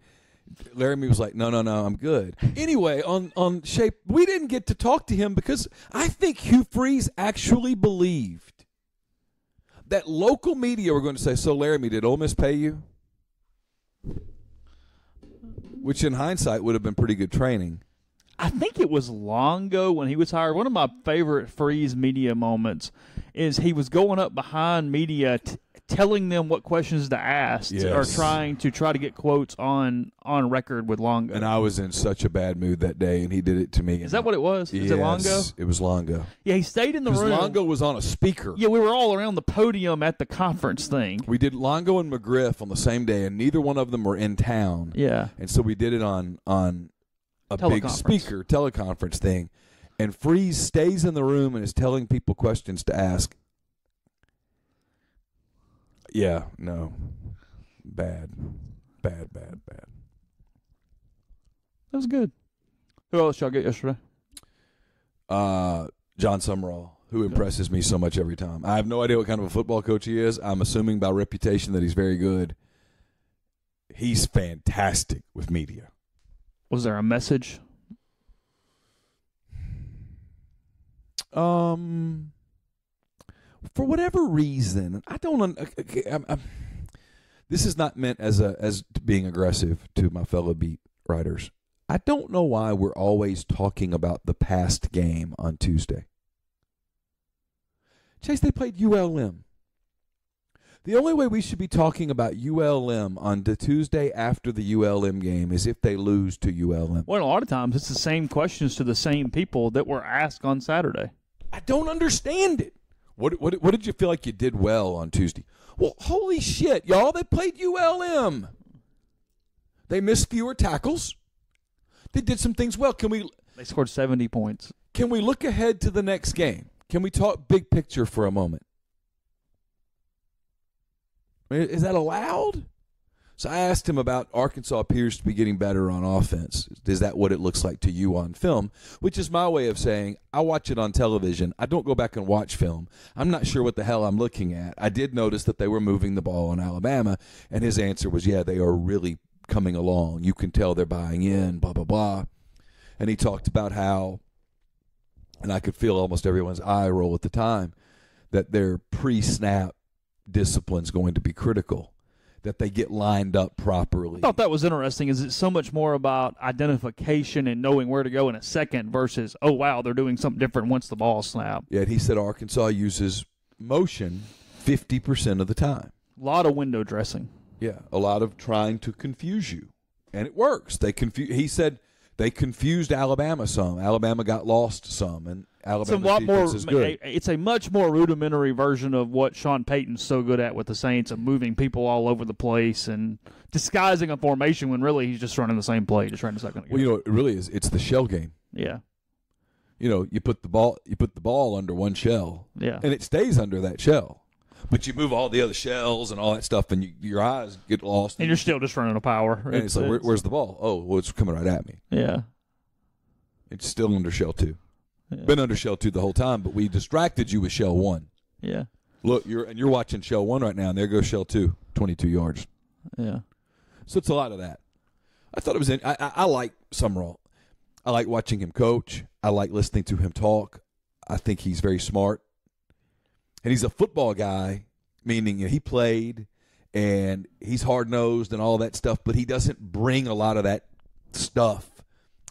Laramie was like, no, I'm good. Anyway, on Shape, we didn't get to talk to him because I think Hugh Freeze actually believed that local media were going to say, "So, Laramie, did Ole Miss pay you?" Which in hindsight would have been pretty good training. I think it was Longo when he was hired. One of my favorite Freeze media moments is he was going up behind media telling them what questions to ask or trying to get quotes on record with Longo. And I was in such a bad mood that day, and he did it to me. Is that what it was? Yes, is it Longo? It was Longo. Yeah, he stayed in the room. Longo was on a speaker. Yeah, we were all around the podium at the conference thing. We did Longo and McGriff on the same day, and neither one of them were in town. Yeah. And so we did it on a big speaker teleconference thing, and Freeze stays in the room and is telling people questions to ask. Yeah, no. Bad. That was good. Who else y'all get yesterday? John Summerall, who impresses me so much every time. I have no idea what kind of a football coach he is. I'm assuming by reputation that he's very good. He's fantastic with media. Was there a message? For whatever reason, I don't. This is not meant as being aggressive to my fellow beat writers. I don't know why we're always talking about the past game on Tuesday. Chase, they played ULM. The only way we should be talking about ULM on the Tuesday after the ULM game is if they lose to ULM. Well, a lot of times it's the same questions to the same people that were asked on Saturday. I don't understand it. What did you feel like you did well on Tuesday? Well, holy shit, y'all, they played ULM. They missed fewer tackles. They did some things well. They scored 70 points. Can we look ahead to the next game? Can we talk big picture for a moment? Is that allowed? So I asked him about Arkansas appears to be getting better on offense. Is that what it looks like to you on film? Which is my way of saying I watch it on television. I don't go back and watch film. I'm not sure what the hell I'm looking at. I did notice that they were moving the ball on Alabama, and his answer was, yeah, they are really coming along. You can tell they're buying in, blah, blah, blah. And he talked about how, and I could feel almost everyone's eye roll at the time, that their pre-snap discipline's going to be critical, that they get lined up properly. I thought that was interesting. Is it's so much more about identification and knowing where to go in a second versus, oh, wow, they're doing something different once the ball snapped. Yeah, he said Arkansas uses motion 50% of the time. A lot of window dressing. Yeah, a lot of trying to confuse you. And it works. He said they confused Alabama some. Alabama got lost some, and Alabama's defense is good. It's a much more rudimentary version of what Sean Payton's so good at with the Saints, of moving people all over the place and disguising a formation when really he's just running the same play, just running a second ago. Well, it really is. It's the shell game. Yeah. You put the ball under one shell, yeah, and it stays under that shell. But you move all the other shells and all that stuff, and your eyes get lost. And you're still just running a power. And it's like, where's the ball? Oh, well, it's coming right at me. Yeah. It's still under shell 2. Yeah. Been under shell 2 the whole time, but we distracted you with shell 1. Yeah. Look, you're watching shell 1 right now, and there goes shell 2, 22 yards. Yeah. So it's a lot of that. I thought it was I like Summerall. I like watching him coach. I like listening to him talk. I think he's very smart. And he's a football guy, meaning he played and he's hard-nosed and all that stuff, but he doesn't bring a lot of that stuff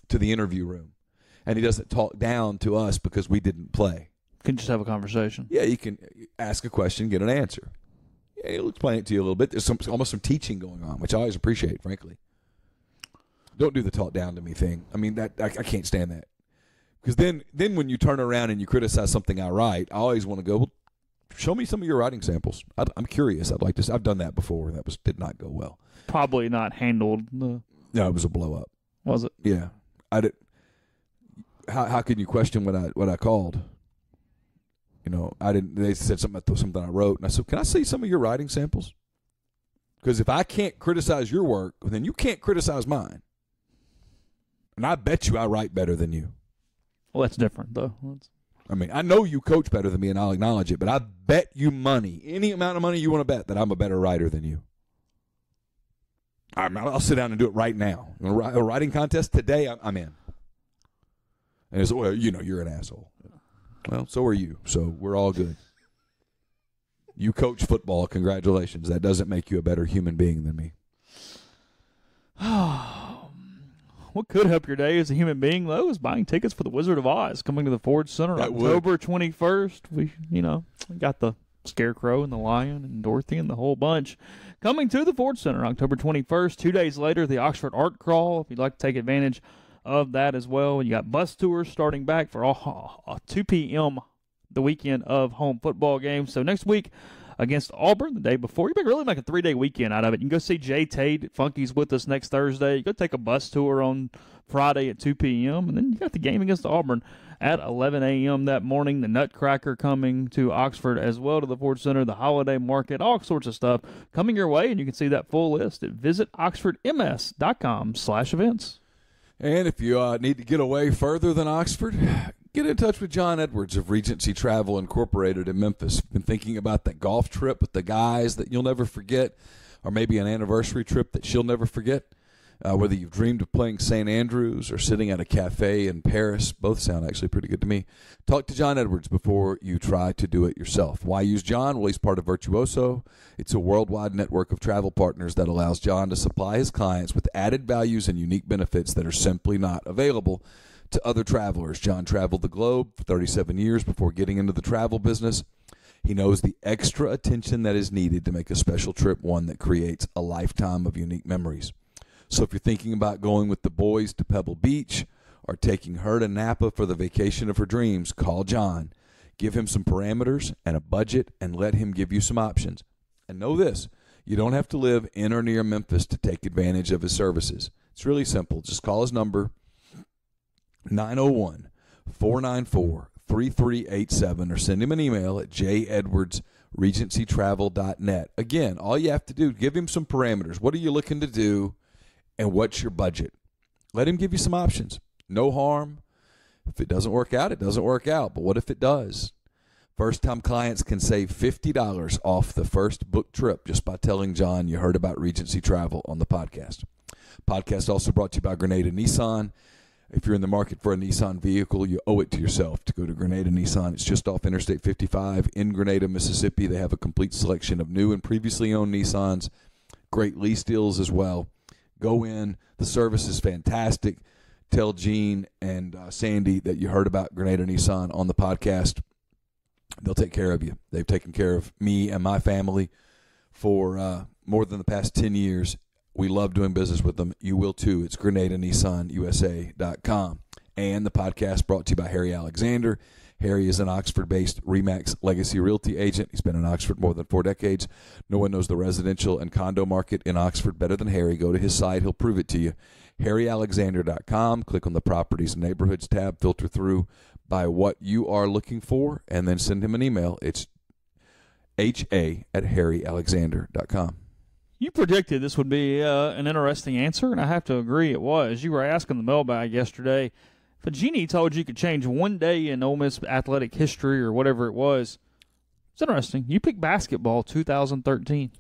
to the interview room. And he doesn't talk down to us because we didn't play. Can just have a conversation. Yeah, you can ask a question, get an answer. Yeah, he'll explain it to you a little bit. There's almost some teaching going on, which I always appreciate, frankly. Don't do the talk down to me thing. I mean, that I can't stand that. Because then when you turn around and you criticize something I write, I always want to go, well, show me some of your writing samples. I'm curious. I'd like to. I've done that before. That did not go well. Probably not handled. No, it was a blow up. Was it? Yeah, I did. How can you question what I called? I didn't. They said something I wrote, and I said, "Can I see some of your writing samples?" Because if I can't criticize your work, then you can't criticize mine. And I bet you I write better than you. Well, that's different, though. I mean, I know you coach better than me, and I'll acknowledge it, but I bet you money, any amount of money you want to bet, that I'm a better writer than you. I'll sit down and do it right now. A writing contest today, I'm in. And it's, well, you're an asshole. Well, so are you, so we're all good. You coach football, congratulations. That doesn't make you a better human being than me. What could help your day as a human being, though, is buying tickets for the Wizard of Oz coming to the Ford Center October 21st. We got the Scarecrow and the Lion and Dorothy and the whole bunch coming to the Ford Center October 21st. 2 days later, the Oxford Art Crawl, if you'd like to take advantage of that as well. You got bus tours starting back for 2 p.m. the weekend of home football games. So next week, against Auburn the day before. You can really make a 3-day weekend out of it. You can go see Jay Tate at Funky's with us next Thursday. You go take a bus tour on Friday at 2 p.m. And then you got the game against Auburn at 11 a.m. that morning. The Nutcracker coming to Oxford as well, to the Ford Center, the holiday market, all sorts of stuff coming your way. And you can see that full list at visitoxfordms.com/events. And if you need to get away further than Oxford, get in touch with John Edwards of Regency Travel Incorporated in Memphis. Been thinking about that golf trip with the guys that you'll never forget, or maybe an anniversary trip that she'll never forget? Whether you've dreamed of playing St. Andrews or sitting at a cafe in Paris, both sound actually pretty good to me. Talk to John Edwards before you try to do it yourself. Why use John? Well, he's part of Virtuoso. It's a worldwide network of travel partners that allows John to supply his clients with added values and unique benefits that are simply not available to other travelers. John traveled the globe for 37 years before getting into the travel business. He knows the extra attention that is needed to make a special trip one that creates a lifetime of unique memories. So if you're thinking about going with the boys to Pebble Beach or taking her to Napa for the vacation of her dreams, call John. Give him some parameters and a budget and let him give you some options. And know this, you don't have to live in or near Memphis to take advantage of his services. It's really simple. Just call his number, 901-494-3387, or send him an email at jedwardsregencytravel.net. Again, all you have to do, give him some parameters. What are you looking to do? And what's your budget? Let him give you some options. No harm. If it doesn't work out, it doesn't work out. But what if it does? First-time clients can save $50 off the first book trip just by telling John you heard about Regency Travel on the podcast. Podcast also brought to you by Grenada Nissan. If you're in the market for a Nissan vehicle, you owe it to yourself to go to Grenada Nissan. It's just off Interstate 55 in Grenada, Mississippi. They have a complete selection of new and previously owned Nissans. Great lease deals as well. Go in. The service is fantastic. Tell Gene and Sandy that you heard about Grenada Nissan on the podcast. They'll take care of you. They've taken care of me and my family for more than the past 10 years. We love doing business with them. You will too. It's GrenadaNissanUSA.com. And the podcast brought to you by Harry Alexander. Harry is an Oxford-based RE/MAX Legacy Realty agent. He's been in Oxford more than 4 decades. No one knows the residential and condo market in Oxford better than Harry. Go to his site. He'll prove it to you. HarryAlexander.com. Click on the Properties and Neighborhoods tab. Filter through by what you are looking for, and then send him an email. It's ha@harryalexander.com. You predicted this would be an interesting answer, and I have to agree it was. You were asking the mailbag yesterday, if a genie told you could change one day in Ole Miss athletic history or whatever it was. It's interesting. You picked basketball 2013.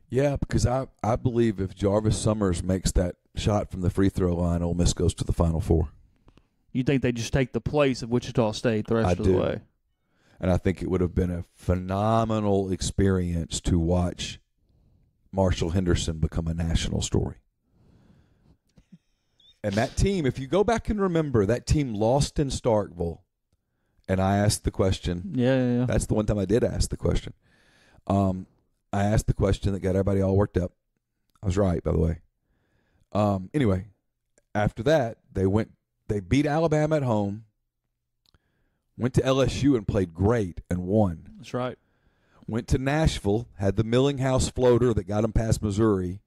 Yeah, because I believe if Jarvis Summers makes that shot from the free throw line, Ole Miss goes to the Final Four. You think they just take the place of Wichita State the rest of the way? And I think it would have been a phenomenal experience to watch Marshall Henderson become a national story. And that team, if you go back and remember, that team lost in Starkville. And I asked the question. Yeah. That's the one time I did ask the question. I asked the question that got everybody all worked up. I was right, by the way. Anyway, after that, they beat Alabama at home, went to LSU and played great and won. That's right. Went to Nashville, had the Millinghouse floater that got them past Missouri,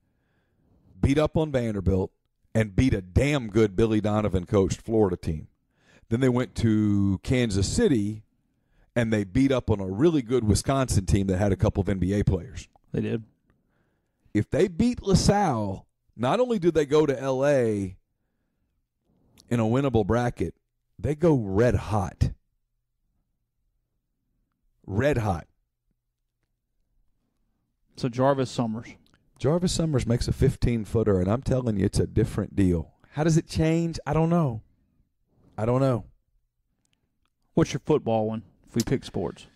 beat up on Vanderbilt, and beat a damn good Billy Donovan-coached Florida team. Then they went to Kansas City, and they beat up on a really good Wisconsin team that had a couple of NBA players. They did. If they beat LaSalle, not only do they go to L.A. in a winnable bracket, they go red hot. Red hot. So Jarvis Summers. Jarvis Summers makes a 15-footer, and I'm telling you, it's a different deal. How does it change? I don't know. What's your football one if we pick sports?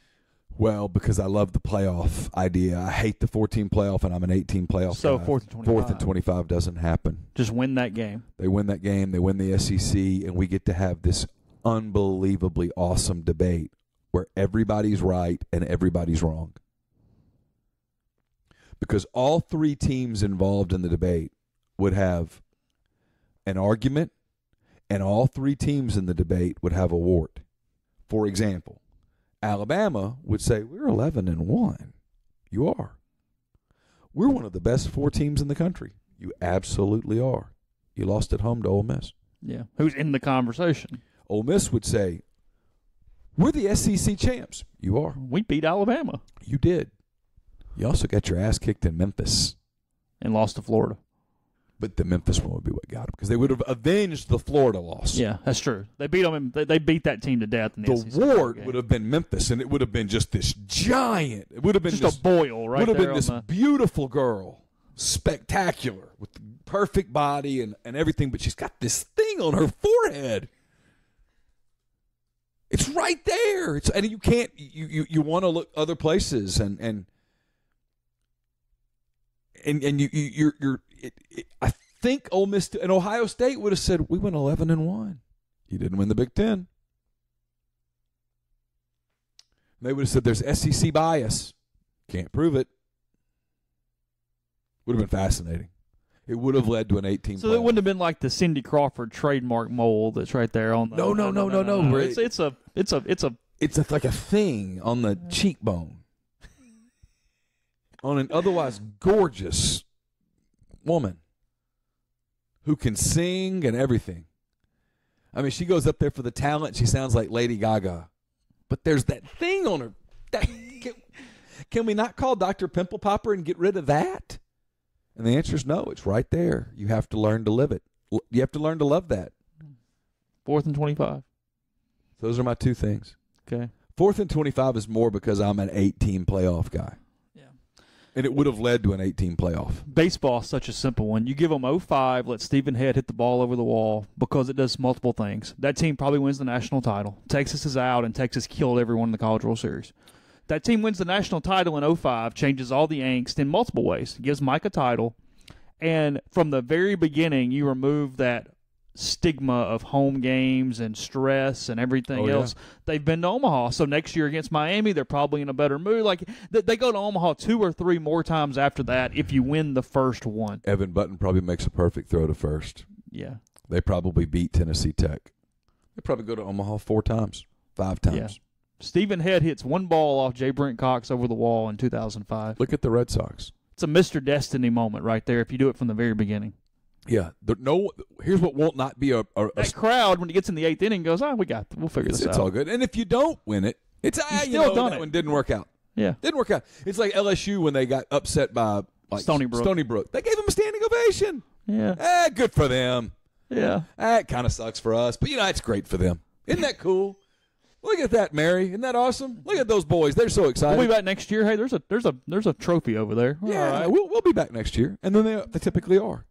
Well, because I love the playoff idea. I hate the 14 playoff, and I'm an 18 playoff so guy. 4th and 25. 4th and 25 doesn't happen. Just win that game. They win that game. They win the SEC, and we get to have this unbelievably awesome debate where everybody's right and everybody's wrong. Because all three teams involved in the debate would have an argument, and all three teams in the debate would have a wart. For example, Alabama would say, we're 11-1. You are. We're one of the best 4 teams in the country. You absolutely are. You lost at home to Ole Miss. Yeah. Who's in the conversation? Ole Miss would say, we're the SEC champs. You are. We beat Alabama. You did. You also got your ass kicked in Memphis. And lost to Florida. But the Memphis one would be what got them, because they would have avenged the Florida loss. Yeah, that's true. They beat them. They beat that team to death. In the SEC wart game. would have been Memphis, and it would have been just this giant. It would have been just a boil, right? Would have there been this on beautiful girl spectacular with the perfect body and everything, but she's got this thing on her forehead. It's right there. And you can't. You want to look other places, and you're. I think Ole Miss and Ohio State would have said we went 11-1. You didn't win the Big Ten. They would have said there's SEC bias. Can't prove it. Would have been fascinating. It would have led to an 18. So it wouldn't have been like the Cindy Crawford trademark mole that's right there on the. No. It's like a thing on the cheekbone on an otherwise gorgeous woman who can sing and everything. I mean, she goes up there for the talent. She sounds like Lady Gaga, but there's that thing on her. Can we not call Dr. Pimple Popper and get rid of that? And the answer is no. It's right there. You have to learn to live it. You have to learn to love that. 4th and 25. Those are my two things. Okay. 4th and 25 is more because I'm an 8-team playoff guy. Yeah. And it would have led to an 8-team playoff. Baseball is such a simple one. You give them 0-5, let Stephen Head hit the ball over the wall because it does multiple things. That team probably wins the national title. Texas is out, and Texas killed everyone in the College World Series. That team wins the national title in 0-5, changes all the angst in multiple ways. Gives Mike a title. And from the very beginning, you remove that stigma of home games and stress and everything else. They've been to Omaha. So next year against Miami, they're probably in a better mood. Like they go to Omaha 2 or 3 more times after that if you win the first one. Evan Button probably makes a perfect throw to first. Yeah. They probably beat Tennessee Tech. They probably go to Omaha 4 times, 5 times. Yeah. Stephen Head hits one ball off Jay Brent Cox over the wall in 2005. Look at the Red Sox. It's a Mr. Destiny moment right there if you do it from the very beginning. Yeah. Here's what won't not be a crowd, when it gets in the 8th inning, goes, we'll figure this out. It's all good. And if you don't win it, it's done that one didn't work out. Yeah. Didn't work out. It's like LSU when they got upset by Stony Brook. They gave them a standing ovation. Yeah. Good for them. Yeah. It kind of sucks for us, but it's great for them. Isn't that cool? Look at that, Mary. Isn't that awesome? Look at those boys. They're so excited. We'll be back next year. Hey, there's a trophy over there. Yeah, right. we'll be back next year, and then they typically are.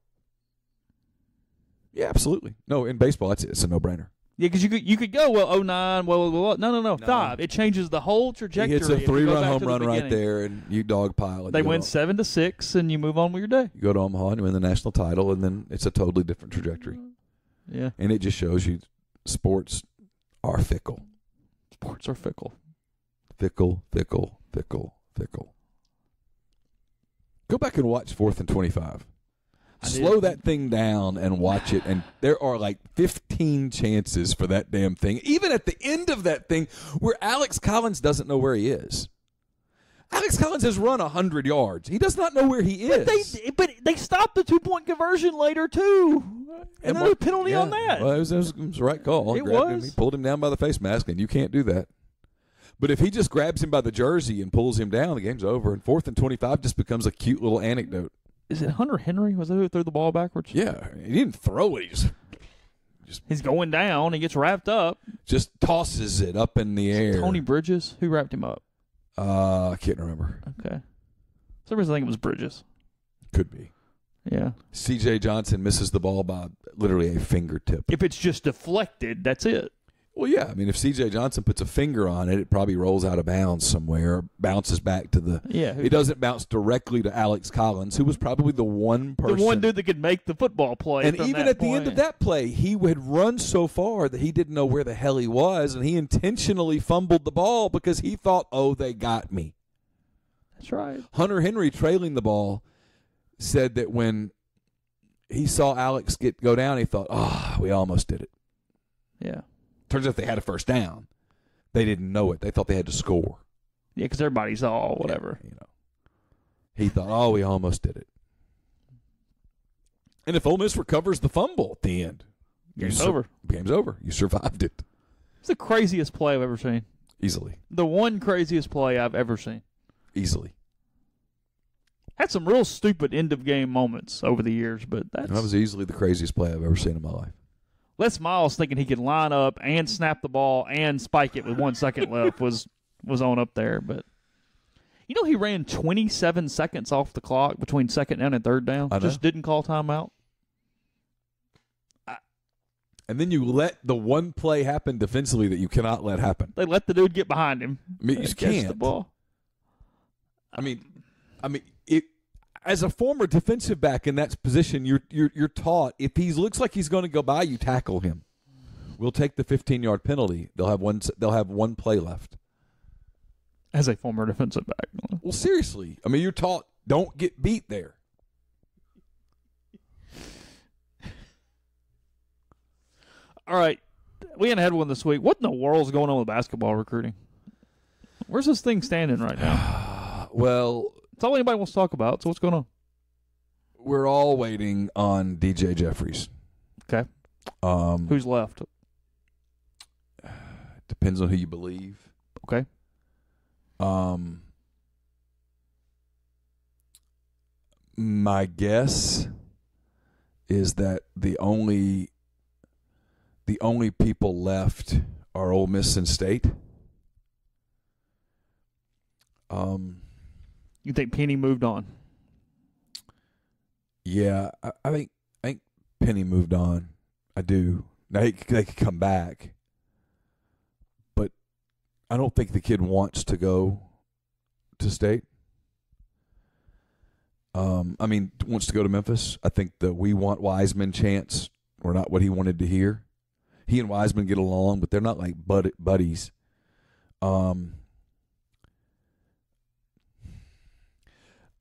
Yeah, absolutely. No, in baseball, it's a no-brainer. Yeah, because you could go 09. No, 5. It changes the whole trajectory. He hits a 3-run home run right there, and you dogpile it. They win 7-6, and you move on with your day. You go to Omaha and you win the national title, and then it's a totally different trajectory. Yeah, and it just shows you sports are fickle. Sports are fickle. Fickle, fickle, fickle, fickle. Go back and watch 4th and 25. Slow that thing down and watch it, and there are like 15 chances for that damn thing. Even at the end of that thing where Alex Collins doesn't know where he is. Alex Collins has run 100 yards. He does not know where he is. But they stopped the 2-point conversion later, too. And there was a penalty on that. Well, it was the right call. It was. Him, he pulled him down by the face mask, and you can't do that. But if he just grabs him by the jersey and pulls him down, the game's over. And 4th and 25 just becomes a cute little anecdote. Is it Hunter Henry? Was that who threw the ball backwards? Yeah. He didn't throw it. He's going down. He gets wrapped up. Just tosses it up in the air. Tony Bridges? Who wrapped him up? I can't remember. Okay. For some reason I think it was Bridges. Could be. Yeah. C.J. Johnson misses the ball by literally a fingertip. If it's just deflected, that's it. Well, yeah. I mean, if C.J. Johnson puts a finger on it, it probably rolls out of bounds somewhere, bounces back to the... Yeah. It doesn't bounce directly to Alex Collins, who was probably the one person... The one dude that could make the football play. And even at the end of that play, he had run so far that he didn't know where the hell he was, and he intentionally fumbled the ball because he thought, they got me. That's right. Hunter Henry, trailing the ball, said that when he saw Alex go down, he thought, we almost did it. Yeah. Turns out they had a first down. They didn't know it. They thought they had to score. Yeah, because everybody saw whatever. Yeah, he thought, we almost did it. And if Ole Miss recovers the fumble at the end, game's over. Game's over. You survived it. It's the craziest play I've ever seen. Easily. The one craziest play I've ever seen. Easily. Had some real stupid end-of-game moments over the years, but that was easily the craziest play I've ever seen in my life. Les Miles thinking he could line up and snap the ball and spike it with 1 second left was on up there. But You know he ran 27 seconds off the clock between second down and third down. Just didn't call timeout. And then you let the one play happen defensively that you cannot let happen. They let the dude get behind him. I mean, you just catch can't. the ball. I mean, it. As a former defensive back in that position, you're taught if he looks like he's going to go by, you tackle him. We'll take the 15-yard penalty. They'll have one play left. As a former defensive back. Well, seriously. I mean, you're taught don't get beat there. All right. We ain't had one this week. What in the world's going on with basketball recruiting? Where's this thing standing right now? Well, it's all anybody wants to talk about, so what's going on? We're all waiting on DJ Jeffries. Okay. Who's left? Depends on who you believe. Okay. My guess is that the only people left are Ole Miss and State. You think Penny moved on? Yeah, I think Penny moved on. I do. Now they could come back, but I don't think the kid wants to go to State. Wants to go to Memphis. I think the we want Wiseman chants were not what he wanted to hear. He and Wiseman get along, but they're not like buddies. I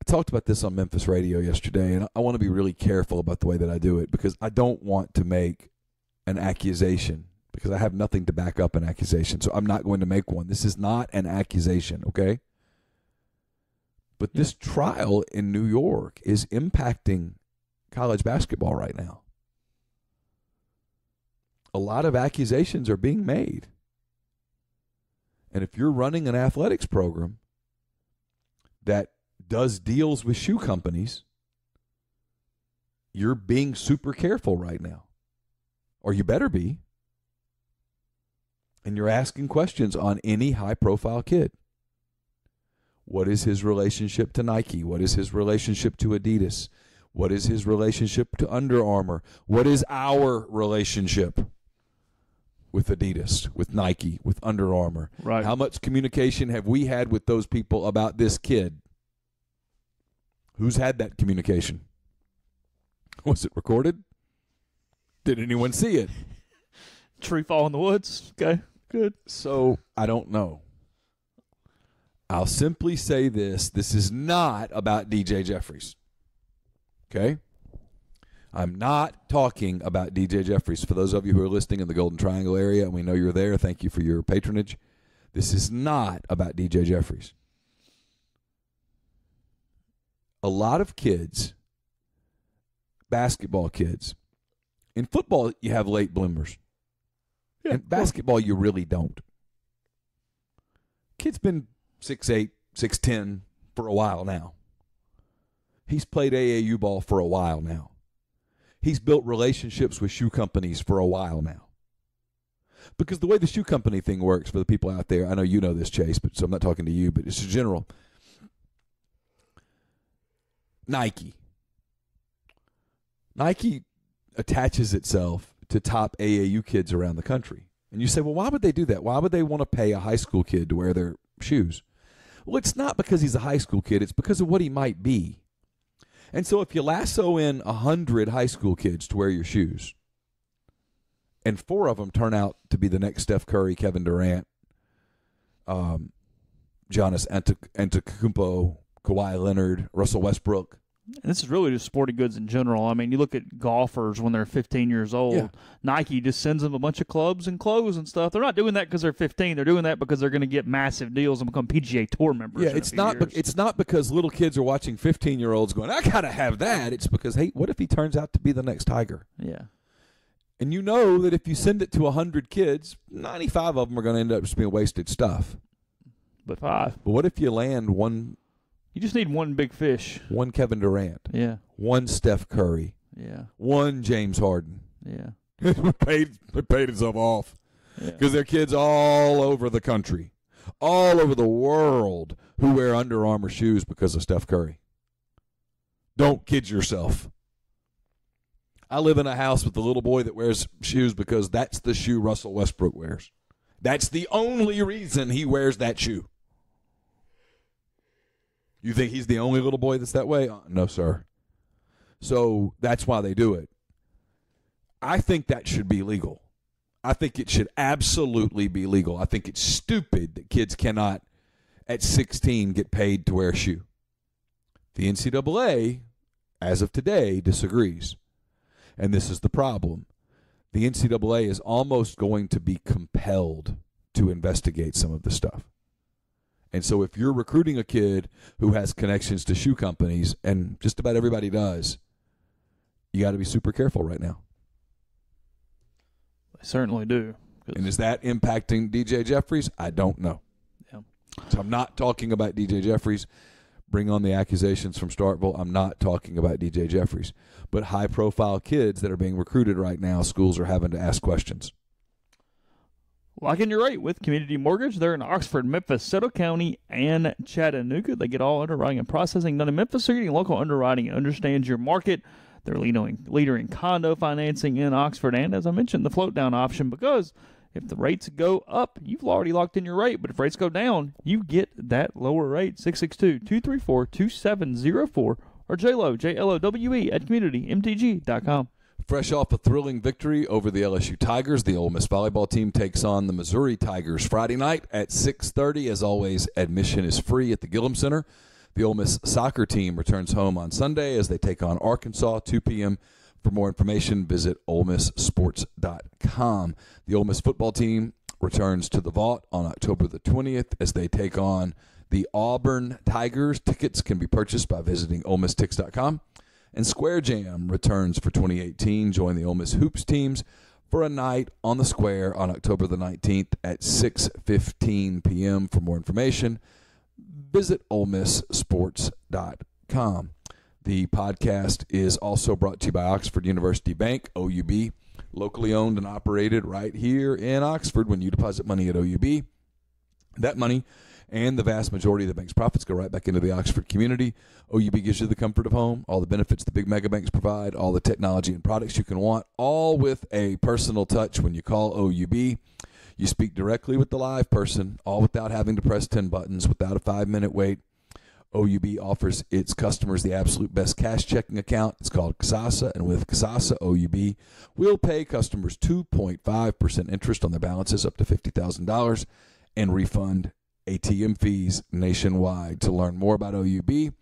talked about this on Memphis radio yesterday, and I want to be really careful about the way that I do it because I don't want to make an accusation because I have nothing to back up an accusation, so I'm not going to make one. This is not an accusation, okay? But this trial in New York is impacting college basketball right now. A lot of accusations are being made. And if you're running an athletics program that does deals with shoe companies, you're being super careful right now. Or you better be. And you're asking questions on any high-profile kid. What is his relationship to Nike? What is his relationship to Adidas? What is his relationship to Under Armour? What is our relationship with Adidas, with Nike, with Under Armour? Right. How much communication have we had with those people about this kid? Who's had that communication? Was it recorded? Did anyone see it? Tree fall in the woods. Okay, good. So, I don't know. I'll simply say this. This is not about DJ Jeffries. Okay? I'm not talking about DJ Jeffries. For those of you who are listening in the Golden Triangle area, and we know you're there, thank you for your patronage. This is not about DJ Jeffries. A lot of kids, basketball kids, in football you have late bloomers. Yeah, in basketball you really don't. Kid's been 6'8", 6'10" for a while now. He's played AAU ball for a while now. He's built relationships with shoe companies for a while now. Because the way the shoe company thing works for the people out there, I know you know this, Chase, but so I'm not talking to you, but it's in general. Nike attaches itself to top AAU kids around the country. And you say, well, why would they do that? Why would they want to pay a high school kid to wear their shoes? Well, it's not because he's a high school kid. It's because of what he might be. And so if you lasso in 100 high school kids to wear your shoes, and 4 of them turn out to be the next Steph Curry, Kevin Durant, Giannis Antetokounmpo, Kawhi Leonard, Russell Westbrook. And this is really just sporting goods in general. I mean, you look at golfers when they're 15 years old. Yeah. Nike just sends them a bunch of clubs and clothes and stuff. They're not doing that because they're 15. They're doing that because they're going to get massive deals and become PGA Tour members. Yeah, it's not because little kids are watching 15-year-olds going, I got to have that. It's because, hey, what if he turns out to be the next Tiger? Yeah. And you know that if you send it to 100 kids, 95 of them are going to end up just being wasted stuff. But 5. But what if you land one? You just need one big fish. One Kevin Durant. Yeah. One Steph Curry. Yeah. One James Harden. Yeah. It paid itself off because they're kids all over the country. all over the world who wear Under Armour shoes because of Steph Curry. Don't kid yourself. I live in a house with a little boy that wears shoes because that's the shoe Russell Westbrook wears. That's the only reason he wears that shoe. You think he's the only little boy that's that way? No, sir. So that's why they do it. I think that should be legal. I think it should absolutely be legal. I think it's stupid that kids cannot, at 16, get paid to wear a shoe. The NCAA, as of today, disagrees. And this is the problem. The NCAA is almost going to be compelled to investigate some of the stuff. And so if you're recruiting a kid who has connections to shoe companies, and just about everybody does, you got to be super careful right now. They certainly do. And is that impacting DJ Jeffries? I don't know. Yeah. So I'm not talking about DJ Jeffries. Bring on the accusations from Starkville. I'm not talking about DJ Jeffries. But high-profile kids that are being recruited right now, schools are having to ask questions. Lock in your rate with Community Mortgage. They're in Oxford, Memphis, Soto County, and Chattanooga. They get all underwriting and processing done in Memphis. So you're getting local underwriting and understands your market. They're leader in condo financing in Oxford. And as I mentioned, the float down option, because if the rates go up, you've already locked in your rate. But if rates go down, you get that lower rate. 662-234-2704 or JLOWE, JLOWE at communitymtg.com. Fresh off a thrilling victory over the LSU Tigers, the Ole Miss volleyball team takes on the Missouri Tigers Friday night at 6:30. As always, admission is free at the Gillum Center. The Ole Miss soccer team returns home on Sunday as they take on Arkansas, 2 p.m. For more information, visit OleMissSports.com. The Ole Miss football team returns to the Vault on October the 20th as they take on the Auburn Tigers. Tickets can be purchased by visiting OleMissTix.com. And Square Jam returns for 2018. Join the Ole Miss Hoops teams for a night on the Square on October the 19th at 6:15 p.m. For more information, visit OleMissSports.com. The podcast is also brought to you by Oxford University Bank, OUB, locally owned and operated right here in Oxford. When you deposit money at OUB, that money and the vast majority of the bank's profits go right back into the Oxford community. OUB gives you the comfort of home, all the benefits the big mega banks provide, all the technology and products you can want, all with a personal touch. When you call OUB, you speak directly with the live person, all without having to press 10 buttons, without a 5-minute wait. OUB offers its customers the absolute best cash checking account. It's called Kasasa, and with Kasasa, OUB will pay customers 2.5% interest on their balances up to $50,000 and refund ATM fees nationwide. To learn more about OUB,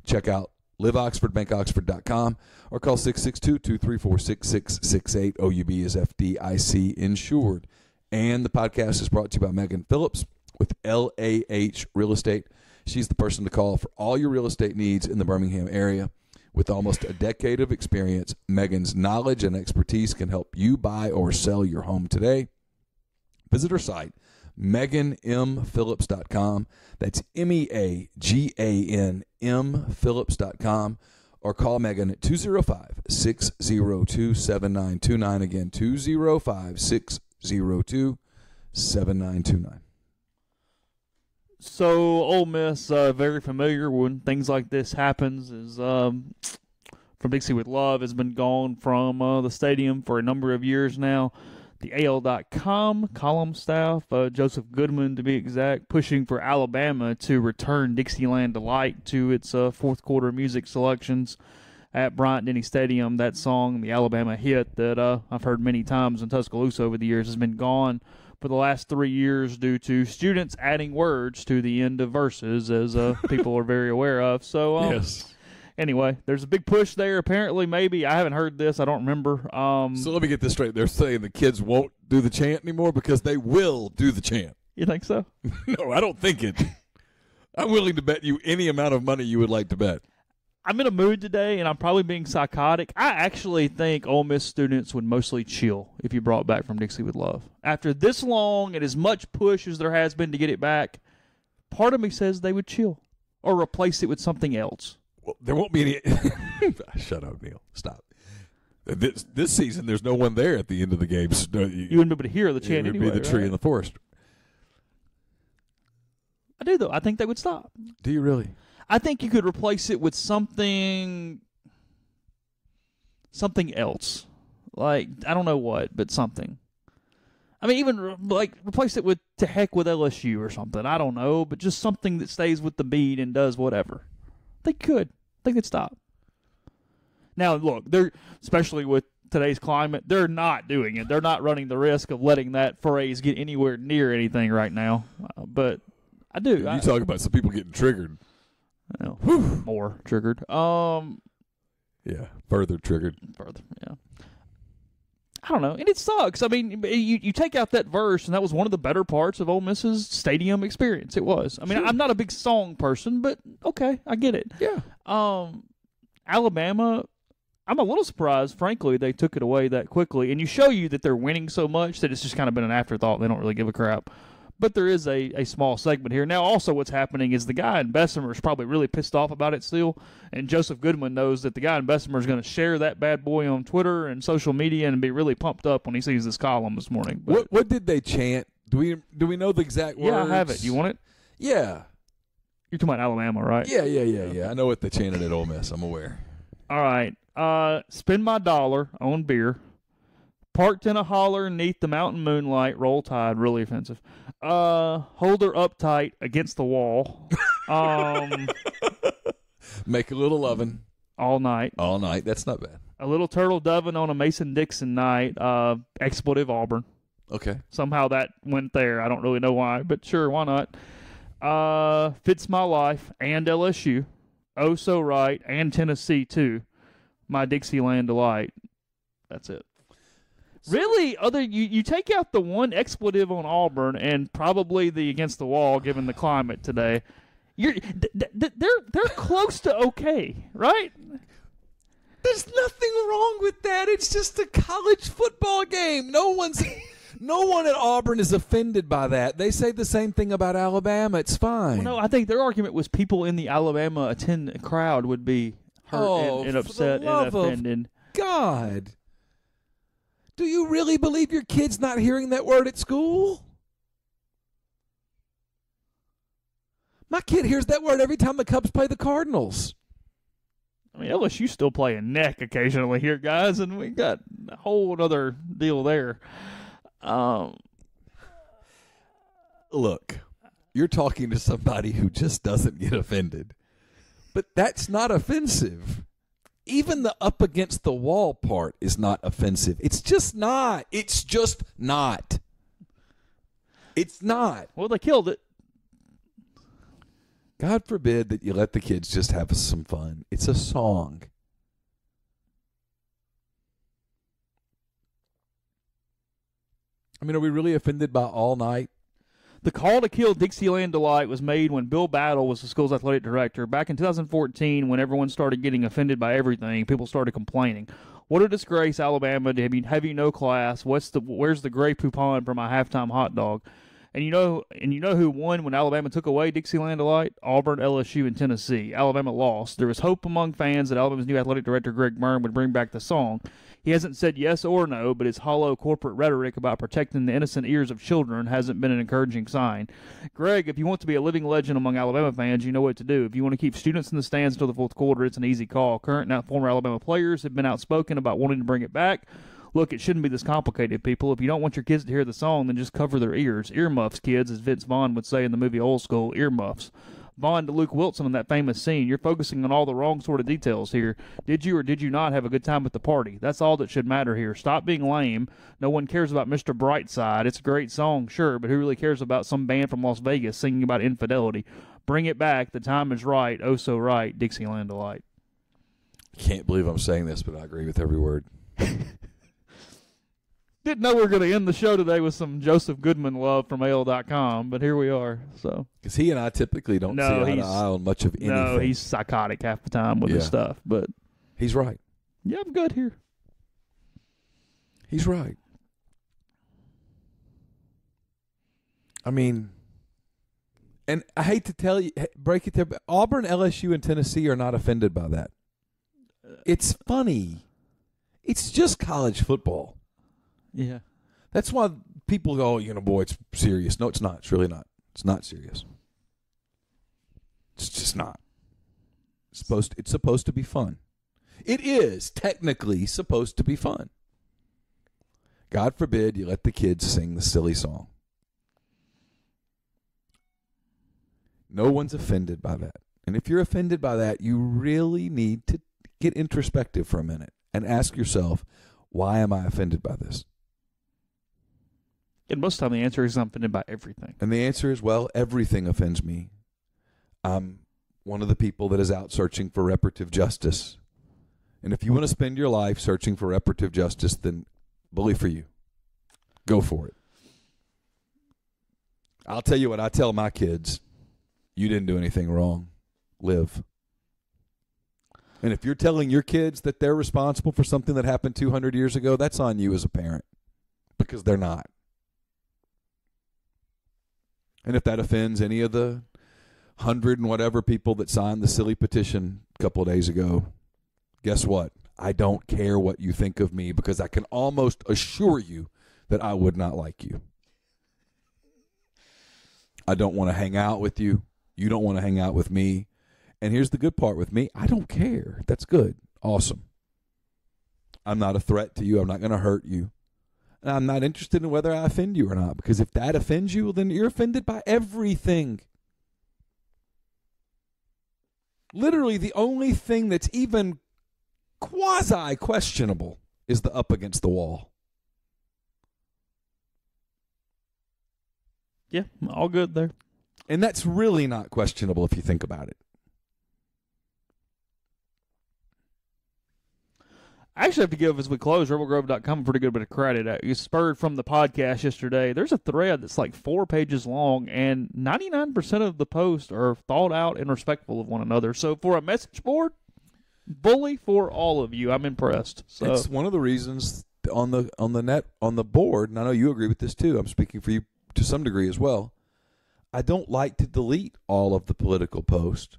check out liveoxfordbankoxford.com or call 662-234-6668. OUB is FDIC insured. And the podcast is brought to you by Megan Phillips with LAH Real Estate. She's the person to call for all your real estate needs in the Birmingham area. With almost a decade of experience, Megan's knowledge and expertise can help you buy or sell your home today. Visit her site, MeganMPhillips.com. That's MEAGAN Phillips.com. Or call Megan at 205-602-7929. Again, 205-602-7929. So Ole Miss, very familiar when things like this happens, is from Dixie with Love has been gone from the stadium for a number of years now. The AL.com column staff, Joseph Goodman to be exact, pushing for Alabama to return Dixieland Delight to its fourth quarter music selections at Bryant-Denny Stadium. That song, the Alabama hit that I've heard many times in Tuscaloosa over the years, has been gone for the last 3 years due to students adding words to the end of verses, as people are very aware of. So, Yes. Anyway, there's a big push there. Apparently, maybe. I haven't heard this. I don't remember. So let me get this straight. They're saying the kids won't do the chant anymore because they will do the chant. You think so? No, I don't think it. I'm willing to bet you any amount of money you would like to bet. I'm in a mood today, and I'm probably being psychotic. I actually think Ole Miss students would mostly chill if you brought back From Dixie with Love. After this long and as much push as there has been to get it back, part of me says they would chill or replace it with something else. Well, there won't be any. Shut up, Neil. Stop. This season, there's no one there at the end of the game. So You wouldn't be able to hear the chant it would anyway, be the tree right? in the forest. I do, though. I think they would stop. Do you really? I think you could replace it with something else. Like, I don't know what, but something. I mean, even, like, replace it with To Heck with LSU or something. I don't know, but just something that stays with the beat and does whatever. They could. I think they'd stop. Now, look, they're, especially with today's climate, they're not doing it. They're not running the risk of letting that phrase get anywhere near anything right now. But I do. You talk about some people getting triggered. Well, more triggered. Yeah, further triggered. Further, yeah. I don't know, and it sucks. I mean, you take out that verse, and that was one of the better parts of Ole Miss's stadium experience. It was. I mean, I'm not a big song person, but okay, I get it. Yeah. Alabama, I'm a little surprised, frankly, they took it away that quickly. And you show you that they're winning so much that it's just kind of been an afterthought. They don't really give a crap. But there is a small segment here. Now, also what's happening is the guy in Bessemer is probably really pissed off about it still. And Joseph Goodman knows that the guy in Bessemer is going to share that bad boy on Twitter and social media and be really pumped up when he sees this column this morning. But, what did they chant? Do we know the exact words? Yeah, I have it. You want it? Yeah. You're talking about Alabama, right? Yeah. I know what they chanted at Ole Miss. I'm aware. All right. Spend my dollar on beer. Parked in a holler neath the mountain moonlight. Roll Tide. Really offensive. Hold her uptight against the wall. Make a little oven. All night. All night. That's not bad. A little turtle doving on a Mason-Dixon night. Expletive Auburn. Okay. Somehow that went there. I don't really know why, but sure, why not? Fits my life and LSU. Oh, so right. And Tennessee, too. My Dixieland delight. That's it. Really, you take out the one expletive on Auburn and probably the against the wall, given the climate today. They're close to okay, right? There's nothing wrong with that. It's just a college football game. No one at Auburn is offended by that. They say the same thing about Alabama. It's fine. Well, no, I think their argument was people in the Alabama crowd would be hurt and upset and offended. God. Do you really believe your kid's not hearing that word at school? My kid hears that word every time the Cubs play the Cardinals. I mean, LSU still playing neck occasionally here, guys, and we got a whole other deal there. Look, you're talking to somebody who just doesn't get offended. But that's not offensive. Even the up against the wall part is not offensive. It's just not. It's just not. It's not. Well, they killed it. God forbid that you let the kids just have some fun. It's a song. I mean, are we really offended by All Night? The call to kill Dixieland Delight was made when Bill Battle was the school's athletic director. Back in 2014, when everyone started getting offended by everything, people started complaining. What a disgrace, Alabama. Have you no class? Where's the Grey Poupon for my halftime hot dog? And you know who won when Alabama took away Dixieland Delight? Auburn, LSU, and Tennessee. Alabama lost. There was hope among fans that Alabama's new athletic director, Greg Byrne, would bring back the song. He hasn't said yes or no, but his hollow corporate rhetoric about protecting the innocent ears of children hasn't been an encouraging sign. Greg, if you want to be a living legend among Alabama fans, you know what to do. If you want to keep students in the stands until the fourth quarter, it's an easy call. Current and former Alabama players have been outspoken about wanting to bring it back. Look, it shouldn't be this complicated, people. If you don't want your kids to hear the song, then just cover their ears. Earmuffs, kids, as Vince Vaughn would say in the movie Old School, earmuffs. Vaughn to Luke Wilson in that famous scene. You're focusing on all the wrong sort of details here. Did you or did you not have a good time at the party? That's all that should matter here. Stop being lame. No one cares about Mr. Brightside. It's a great song, sure, but who really cares about some band from Las Vegas singing about infidelity? Bring it back. The time is right. Oh, so right. Dixieland Delight. Can't believe I'm saying this, but I agree with every word. Didn't know we were going to end the show today with some Joseph Goodman love from AL.com, but here we are. So, because he and I typically don't see eye to eye on much of anything. No, he's psychotic half the time with his stuff, but he's right. Yeah, I'm good here. He's right. I mean, and I hate to tell you, break it there, but Auburn, LSU, and Tennessee are not offended by that. It's funny. It's just college football. Yeah. That's why people go, boy, it's serious. No, it's not. It's really not. It's not serious. It's just not. It's supposed to be fun. It is technically supposed to be fun. God forbid you let the kids sing the silly song. No one's offended by that. And if you're offended by that, you really need to get introspective for a minute and ask yourself, why am I offended by this? And most of the time the answer is I'm offended by everything. And the answer is, well, everything offends me. I'm one of the people that is out searching for reparative justice. And if you want to spend your life searching for reparative justice, then bully for you. Go for it. I'll tell you what I tell my kids. You didn't do anything wrong. Live. And if you're telling your kids that they're responsible for something that happened 200 years ago, that's on you as a parent, because they're not. And if that offends any of the 100 and whatever people that signed the silly petition a couple of days ago, guess what? I don't care what you think of me, because I can almost assure you that I would not like you. I don't want to hang out with you. You don't want to hang out with me. And here's the good part with me. I don't care. That's good. Awesome. I'm not a threat to you. I'm not going to hurt you. And I'm not interested in whether I offend you or not, because if that offends you, then you're offended by everything. Literally, the only thing that's even quasi-questionable is the up against the wall. Yeah, all good there. And that's really not questionable if you think about it. I actually have to give, as we close, rebelgrove.com a pretty good bit of credit. You spurred from the podcast yesterday. There's a thread that's like 4 pages long, and 99% of the posts are thought out and respectful of one another. So for a message board, bully for all of you. I'm impressed. So it's one of the reasons on the board, and I know you agree with this too. I'm speaking for you to some degree as well. I don't like to delete all of the political posts,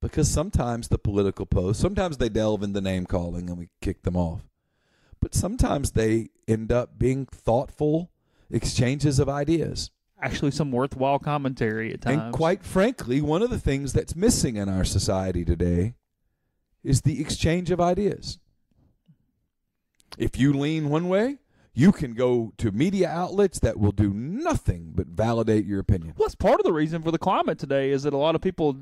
because sometimes the political posts, sometimes they delve into name calling and we kick them off. But sometimes they end up being thoughtful exchanges of ideas. Actually some worthwhile commentary at times. And quite frankly, one of the things that's missing in our society today is the exchange of ideas. If you lean one way, you can go to media outlets that will do nothing but validate your opinion. Well, that's part of the reason for the climate today, is that a lot of people,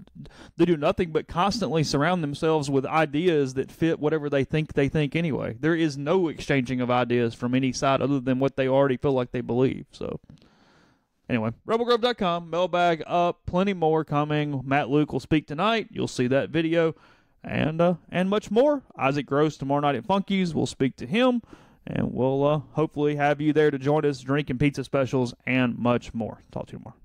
they do nothing but constantly surround themselves with ideas that fit whatever they think anyway. There is no exchanging of ideas from any side other than what they already feel like they believe. So anyway, rebelgrove.com, mailbag up, plenty more coming. Matt Luke will speak tonight. You'll see that video and much more. Isaac Gross tomorrow night at Funky's. We'll speak to him. And we'll hopefully have you there to join us, drinking pizza specials, and much more. Talk to you tomorrow.